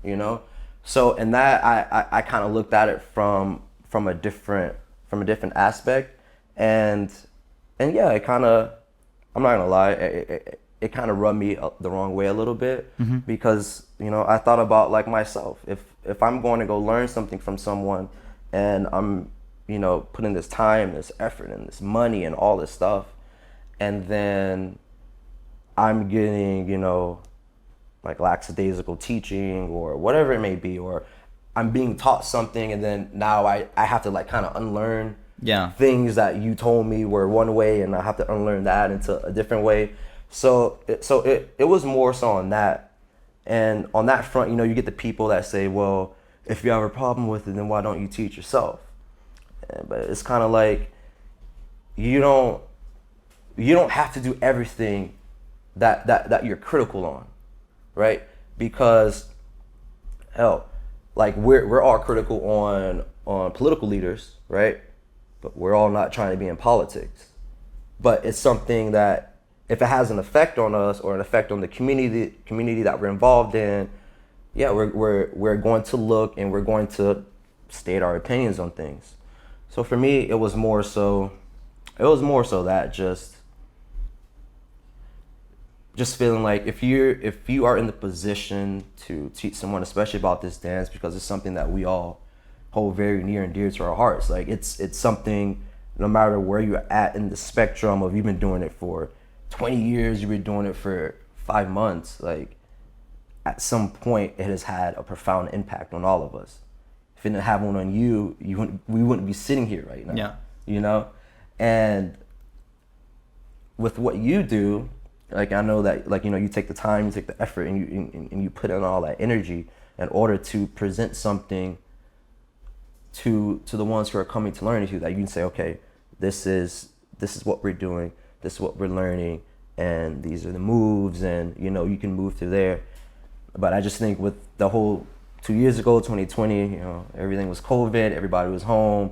you know? So in that, I kind of looked at it from a different aspect, and yeah, it kind of, I'm not gonna lie, it kind of rubbed me the wrong way a little bit, because, you know, I thought about like myself. If I'm going to go learn something from someone, and I'm, you know, putting this time, this effort, and this money and all this stuff, and then I'm getting, you know, like lackadaisical teaching or whatever it may be, or I'm being taught something, and then now I have to like kind of unlearn things that you told me were one way, and I have to unlearn that into a different way. So it was more so on that. And on that front, you know, you get the people that say, well, if you have a problem with it, then why don't you teach yourself? But it's kind of like, you don't have to do everything that you're critical on, right? Because hell, like we're all critical on political leaders, right? But we're all not trying to be in politics. But it's something that, if it has an effect on us or an effect on the community that we're involved in, yeah, we're going to look and we're going to state our opinions on things. So for me, it was more so that just feeling like if you are in the position to teach someone, especially about this dance, because it's something that we all hold very near and dear to our hearts. Like it's something, no matter where you're at in the spectrum of, you've been doing it for 20 years, you've been doing it for 5 months, like at some point it has had a profound impact on all of us. If it didn't have one on you, we wouldn't be sitting here right now. Yeah. You know? And with what you do, like I know that, like, you know, you take the time, you take the effort, and you put in all that energy in order to present something to the ones who are coming to learn with you, that you can say, okay, this is what we're doing, this is what we're learning, and these are the moves, and you know, you can move through there. But I just think with the whole 2 years ago, 2020, you know, everything was COVID, everybody was home,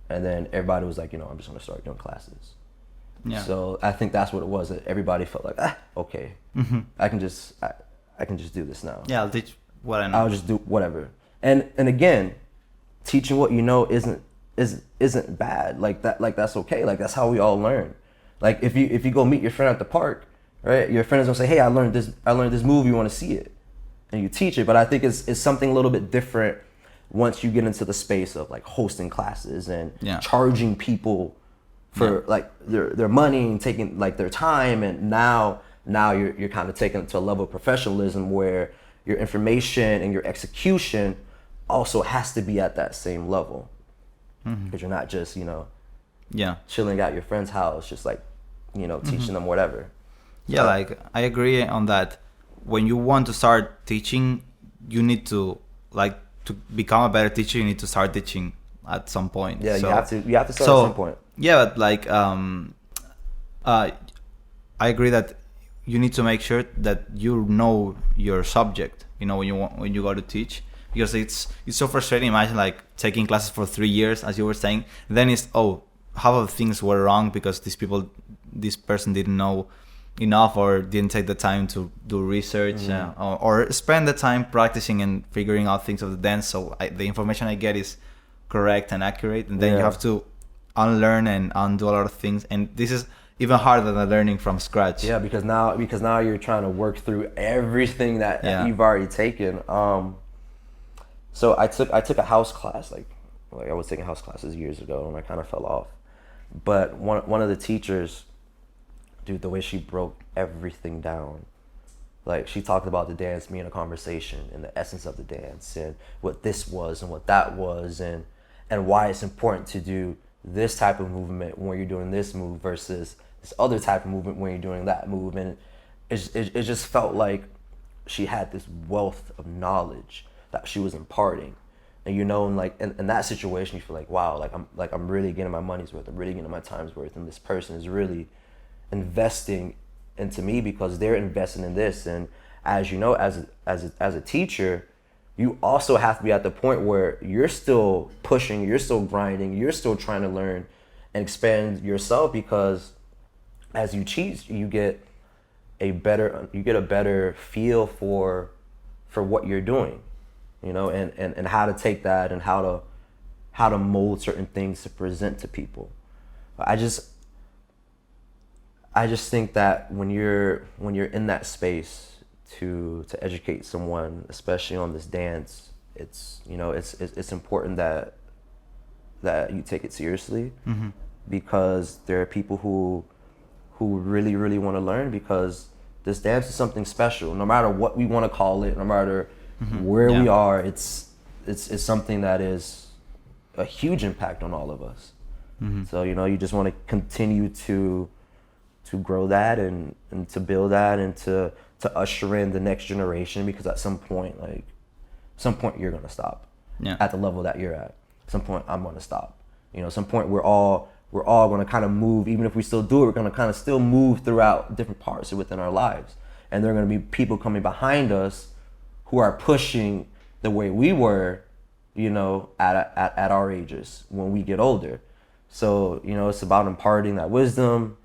and then everybody was like, you know, I'm just gonna start doing classes. Yeah. So I think that's what it was. That everybody felt like, okay, I can just do this now. Yeah, I'll teach what I know. I'll just do whatever. And again, teaching what you know isn't bad. Like that's okay. Like that's how we all learn. Like if you go meet your friend at the park, right? Your friend is gonna say, hey, I learned this move. You want to see it, and you teach it. But I think it's something a little bit different once you get into the space of like hosting classes and charging people for like their money and taking like their time, and now you're kind of taking it to a level of professionalism where your information and your execution also has to be at that same level, because you're not just, you know, chilling at your friend's house, just like, you know, teaching them whatever. Yeah, like I agree on that. When you want to start teaching, you need to, like, to become a better teacher, you need to start teaching at some point. Yeah, you have to start at some point. Yeah, but like I agree that you need to make sure that you know your subject, you know, when you go to teach, because it's so frustrating. Imagine like taking classes for 3 years, as you were saying, then it's half of things were wrong because this person didn't know enough or didn't take the time to do research, or spend the time practicing and figuring out things of the dance, so the information I get is correct and accurate, and then you have to unlearn and undo a lot of things, and this is even harder than learning from scratch. Yeah, because now you're trying to work through everything that you've already taken. So I took a house class, like I was taking house classes years ago, and I kind of fell off. But one of the teachers, dude, the way she broke everything down, like she talked about the dance being a conversation and the essence of the dance and what this was and what that was, and why it's important to do this type of movement when you're doing this move versus this other type of movement when you're doing that move. And it just felt like she had this wealth of knowledge that she was imparting. And you know, and like in that situation, you feel like, wow, I'm really getting my money's worth, I'm really getting my time's worth, and this person is really investing into me because they're investing in this. And as you know, as a teacher, you also have to be at the point where you're still pushing, you're still grinding, you're still trying to learn and expand yourself, because as you teach, you get a better feel for what you're doing, you know, and how to take that and how to mold certain things to present to people. I just think that when you're in that space to educate someone, especially on this dance, it's, you know, it's important that you take it seriously, because there are people who really, really want to learn, because this dance is something special. No matter what we want to call it, no matter where we are, it's something that is a huge impact on all of us. So, you know, you just want to continue to grow that and to build that and to usher in the next generation, because at some point you're going to stop at the level that you're at. At some point I'm going to stop. You know, at some point we're all going to kind of move. Even if we still do it, we're going to kind of still move throughout different parts within our lives. And there are going to be people coming behind us who are pushing the way we were, you know, at our ages when we get older. So, you know, it's about imparting that wisdom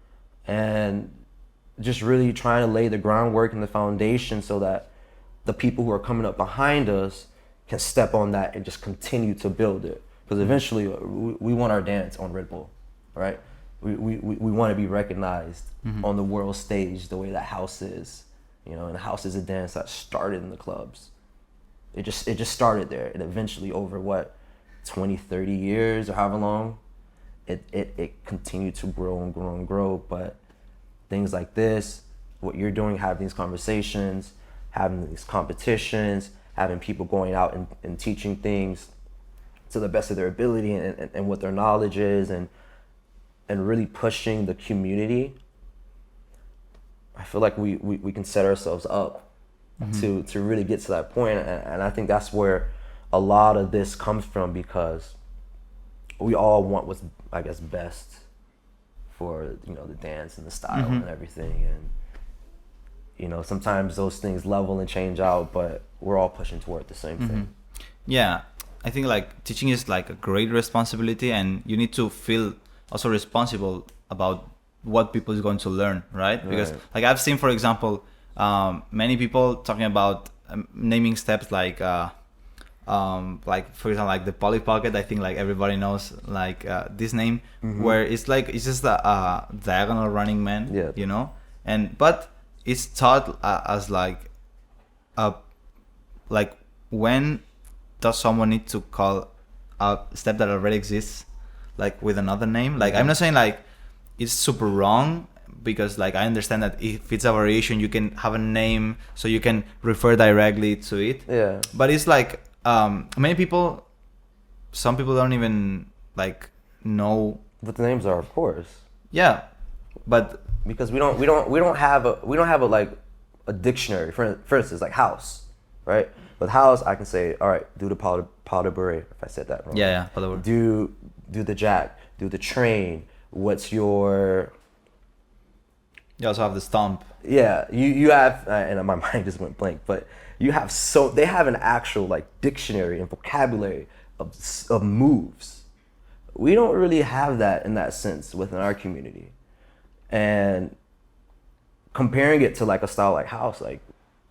and just really trying to lay the groundwork and the foundation so that the people who are coming up behind us can step on that and just continue to build it. Because eventually we want our dance on Red Bull, right? We want to be recognized on the world stage the way that house is, you know, and house is a dance that started in the clubs. It just started there, and eventually over 20, 30 years or however long, it continued to grow and grow and grow. But things like this, what you're doing, having these conversations, having these competitions, having people going out and teaching things to the best of their ability and what their knowledge is, and really pushing the community. I feel like we can set ourselves up to really get to that point, and I think that's where a lot of this comes from, because we all want what's, I guess, best for, you know, the dance and the style and everything, and you know, sometimes those things level and change out, but we're all pushing toward the same thing. Yeah, I think like teaching is like a great responsibility, and you need to feel also responsible about what people is going to learn, right? Because like I've seen, for example, many people talking about naming steps like for example, like the Polly Pocket. I think like everybody knows like this name, where it's just a diagonal running man, you know, but it's taught as like when does someone need to call a step that already exists like with another name? Like I'm not saying like it's super wrong, because like I understand that if it's a variation, you can have a name so you can refer directly to it. Yeah. But it's like some people don't even like know what the names are, of course. Yeah, but because we don't have a like a dictionary. For instance, like house, right? With house, I can say, all right, do the powder beret, if I said that wrong. Yeah, do the jack, do the train. What's your... You also have the stomp. Yeah, you have, and my mind just went blank, but you have they have an actual like dictionary and vocabulary of moves. We don't really have that in that sense within our community. And comparing it to like a style like house, like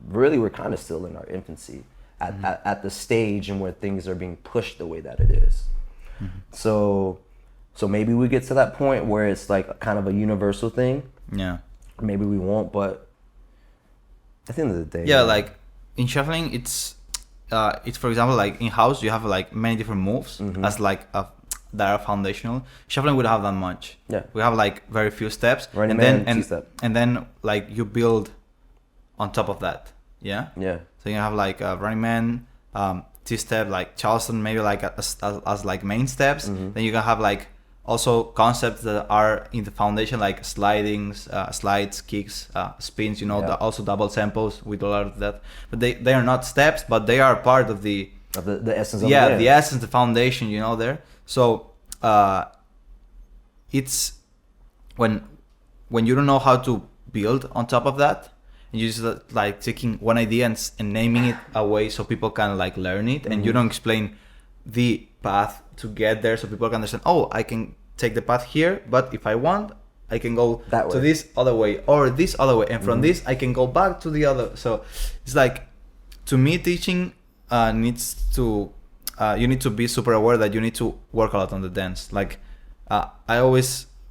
really we're kind of still in our infancy at the stage and where things are being pushed the way that it is. So maybe we get to that point where it's like kind of a universal thing. Yeah. Maybe we won't, but at the end of the day. Yeah, like in shuffling, it's for example, like in house, you have like many different moves as like that are foundational. Shuffling would have that much. Yeah. We have like very few steps. Running and man, then and then like you build on top of that. Yeah. Yeah. So you have like running man, T-step, like Charleston, maybe like as like main steps. Then you can have like also concepts that are in the foundation, like slidings, slides, kicks, spins, you know, also double tempos with a lot of that. But they are not steps, but they are part of the essence of the essence, the foundation, you know, there. So it's when you don't know how to build on top of that, and you just like taking one idea and naming it away so people can like learn it, and you don't explain the path to get there so people can understand, oh, I can take the path here, but if I want, I can go to this other way or this other way, and from this I can go back to the other. So it's like, to me, teaching needs to you need to be super aware that you need to work a lot on the dance. Like I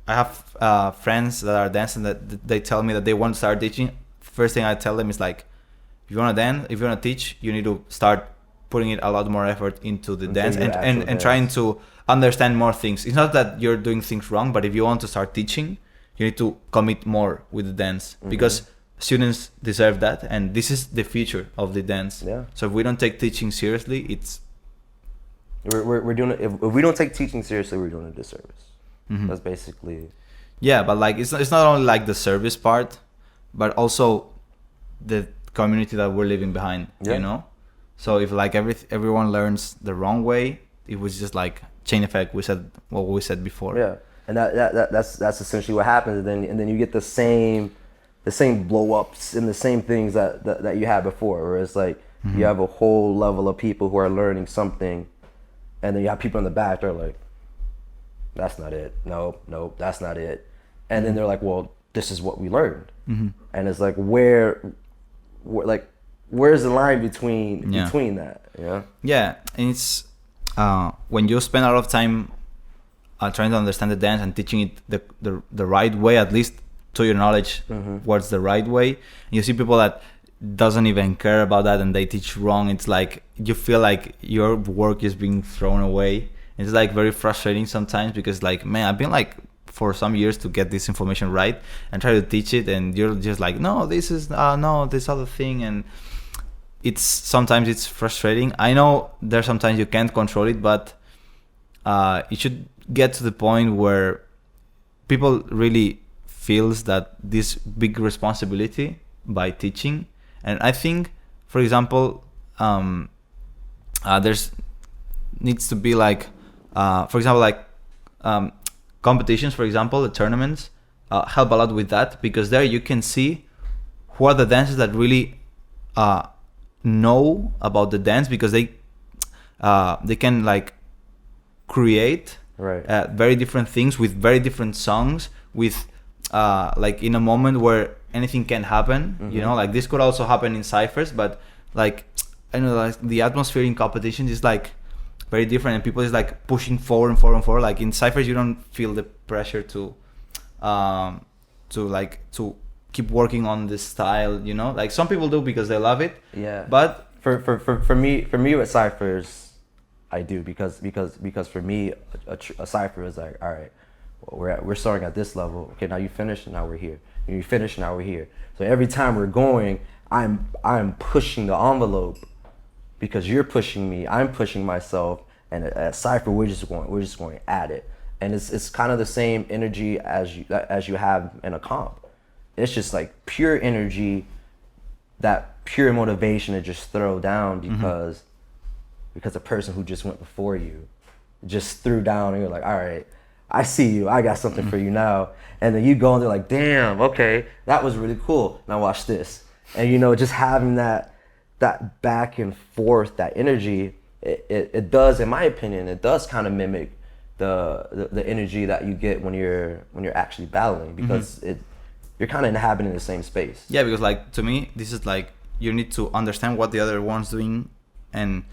have friends that are dancing that they tell me that they want to start teaching. First thing I tell them is like, if you want to dance, if you want to teach, you need to start putting it a lot more effort into the dance and trying to understand more things. It's not that you're doing things wrong, but if you want to start teaching, you need to commit more with the dance, because students deserve that, and this is the future of the dance. Yeah. So if we don't take teaching seriously, it's we're doing it. If we don't take teaching seriously, we're doing a disservice. That's basically. Yeah, but like it's not only like the service part, but also the community that we're leaving behind. You know. So if like everyone learns the wrong way, it was just like chain effect. We said what we said before. Yeah, and that's essentially what happens. And then you get the same blow ups and the same things that you had before, where it's like you have a whole level of people who are learning something, and then you have people in the back that are like, that's not it. Nope, that's not it. And then they're like, well, this is what we learned. And it's like where's the line between that? Yeah. Yeah, and it's when you spend a lot of time trying to understand the dance and teaching it the right way, at least to your knowledge, what's the right way. You see people that doesn't even care about that and they teach wrong. It's like you feel like your work is being thrown away. It's like very frustrating sometimes, because like, man, I've been like for some years to get this information right and try to teach it, and you're just like, no, this is no, this other thing, and sometimes it's frustrating. I know there's sometimes you can't control it, but it should get to the point where people really feels that this big responsibility by teaching. And I think, for example, there's needs to be like, for example, like competitions, for example, the tournaments help a lot with that, because there you can see who are the dancers that really know about the dance, because they can like create very different things with very different songs, with like in a moment where anything can happen. You know, like this could also happen in ciphers, but like I know, like the atmosphere in competitions is like very different, and people is like pushing forward and forward and forward. Like in ciphers, you don't feel the pressure to keep working on this style. You know, like some people do because they love it. Yeah. But for me with ciphers, I do because for me a cipher is like, all right, well, we're starting at this level. Okay, now you finished, and now we're here. You finished, now we're here. So every time we're going, I'm pushing the envelope, because you're pushing me, I'm pushing myself, and at cipher we're just going at it, and it's kind of the same energy as you have in a comp. It's just like pure energy, that pure motivation to just throw down because the person who just went before you just threw down, and you're like, all right, I see you, I got something for you now, and then you go and they're like, damn, okay, that was really cool. Now watch this, and you know, just having that back and forth, that energy, it does, in my opinion, it does kind of mimic the energy that you get when you're actually battling, because you're kind of inhabiting the same space. Yeah, because like to me, this is like you need to understand what the other one's doing and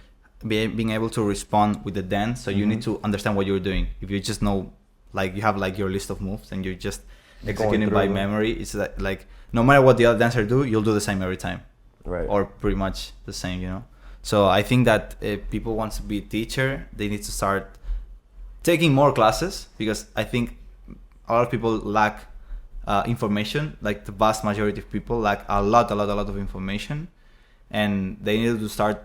being able to respond with the dance. So you need to understand what you're doing. If you just know, like you have like your list of moves and you're just executing by memory, it's like no matter what the other dancer do, you'll do the same every time. Right. Or pretty much the same, you know. So I think that if people want to be a teacher, they need to start taking more classes, because I think a lot of people lack information. Like the vast majority of people lack a lot of information, and they need to start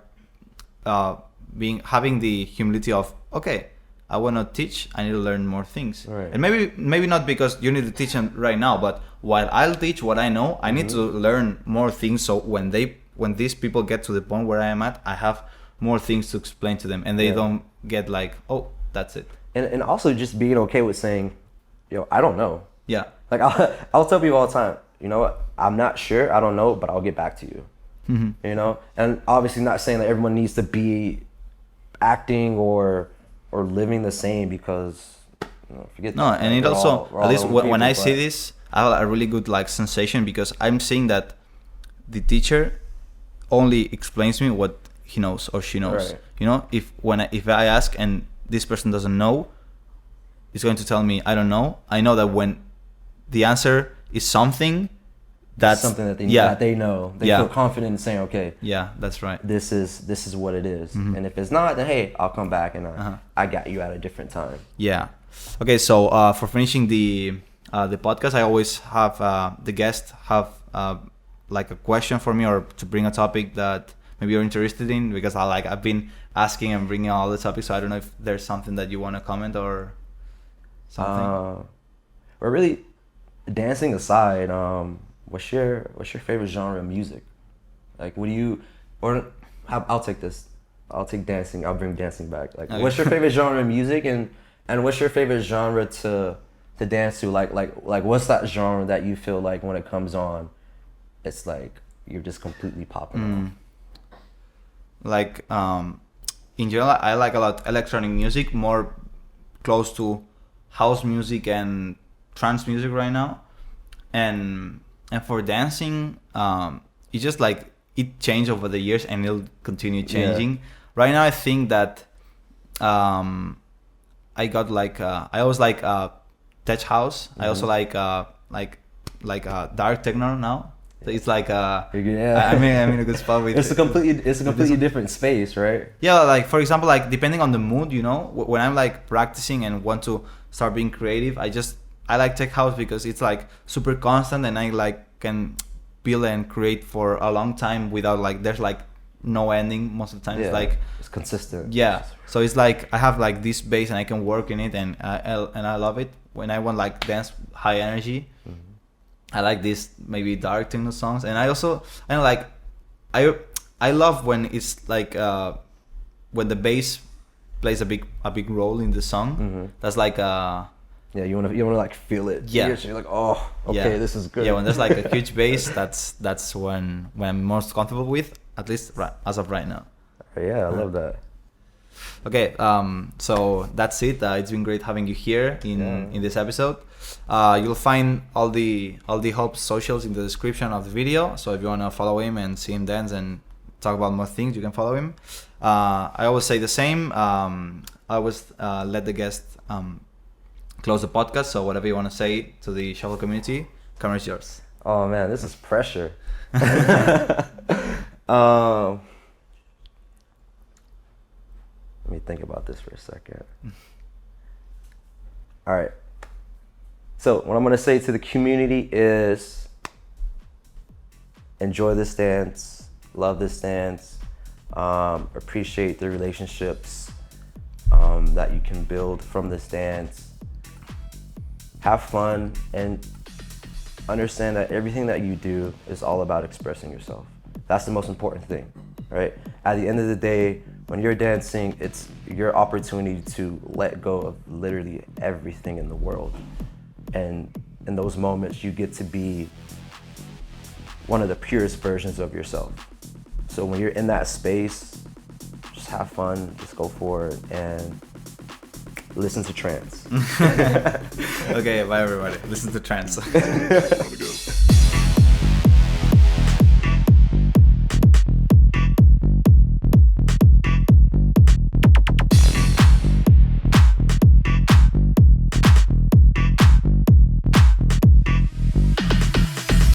having the humility of, okay, I want to teach, I need to learn more things. Right. And maybe not because you need to teach them right now, but while I'll teach what I know, I need to learn more things, so when these people get to the point where I am at, I have more things to explain to them, and they don't get like, oh, that's it. And also just being okay with saying, yo, I don't know. Yeah. Like I'll tell people all the time, you know what, I'm not sure, I don't know, but I'll get back to you. You know, and obviously not saying that everyone needs to be acting or living the same, because you know, forget no, that. and it also, at least when I see but this, I have a really good like sensation, because I'm seeing that the teacher only explains me what he knows or she knows. Right. You know, if I ask and this person doesn't know, he's going to tell me I don't know. I know that when the answer is something that's something that they know, they feel confident in saying, okay, yeah, that's right, this is what it is. And if it's not, then hey, I'll come back and I got you at a different time. Yeah. Okay, so for finishing the podcast, I always have the guest have like a question for me, or to bring a topic that maybe you're interested in, because I've been asking and bringing all the topics, so I don't know if there's something that you want to comment or something. But really, dancing aside, what's your favorite genre of music? Like, what do you, or I'll take this. I'll take dancing. I'll bring dancing back. Like, okay. What's your favorite genre of music, and what's your favorite genre to dance to? Like, what's that genre that you feel like when it comes on, it's like you're just completely popping off? Like, in general, I like a lot electronic music, more close to house music and trance music right now. And for dancing, it's just like it changed over the years and it'll continue changing. Yeah. Right now, I think that I got like I always like tech house. I also like dark techno now. So it's like I'm in a good spot with. It's a completely different space, right? Yeah, like for example, like depending on the mood, you know, when I'm like practicing and want to start being creative, I just I like tech house because it's like super constant, and I like can build and create for a long time without like there's like no ending most of the time. Yeah, It's like it's consistent. yeah. So it's like I have like this bass and I can work in it, and I love it. When I want like dance high energy, I like this maybe dark techno songs, and I like I love when it's like when the bass plays a big role in the song. That's like Yeah, you wanna like feel it. Yeah. You're like, oh, okay, this is good. Yeah, when there's like a huge bass, that's when I'm most comfortable with, at least as of right now. Yeah, I love that. Okay, so that's it. It's been great having you here in this episode. You'll find all the DHOP socials in the description of the video. So if you wanna follow him and see him dance and talk about more things, you can follow him. I always say the same. I always let the guest close the podcast. So whatever you want to say to the shuffle community, camera is yours. Oh man, this is pressure. Let me think about this for a second. All right. So what I'm gonna say to the community is enjoy this dance, love this dance, appreciate the relationships that you can build from this dance. Have fun and understand that everything that you do is all about expressing yourself. That's the most important thing, right? At the end of the day, when you're dancing, it's your opportunity to let go of literally everything in the world. And in those moments, you get to be one of the purest versions of yourself. So when you're in that space, just have fun, just go for it, and listen to trance. Okay, bye everybody. Listen to trance.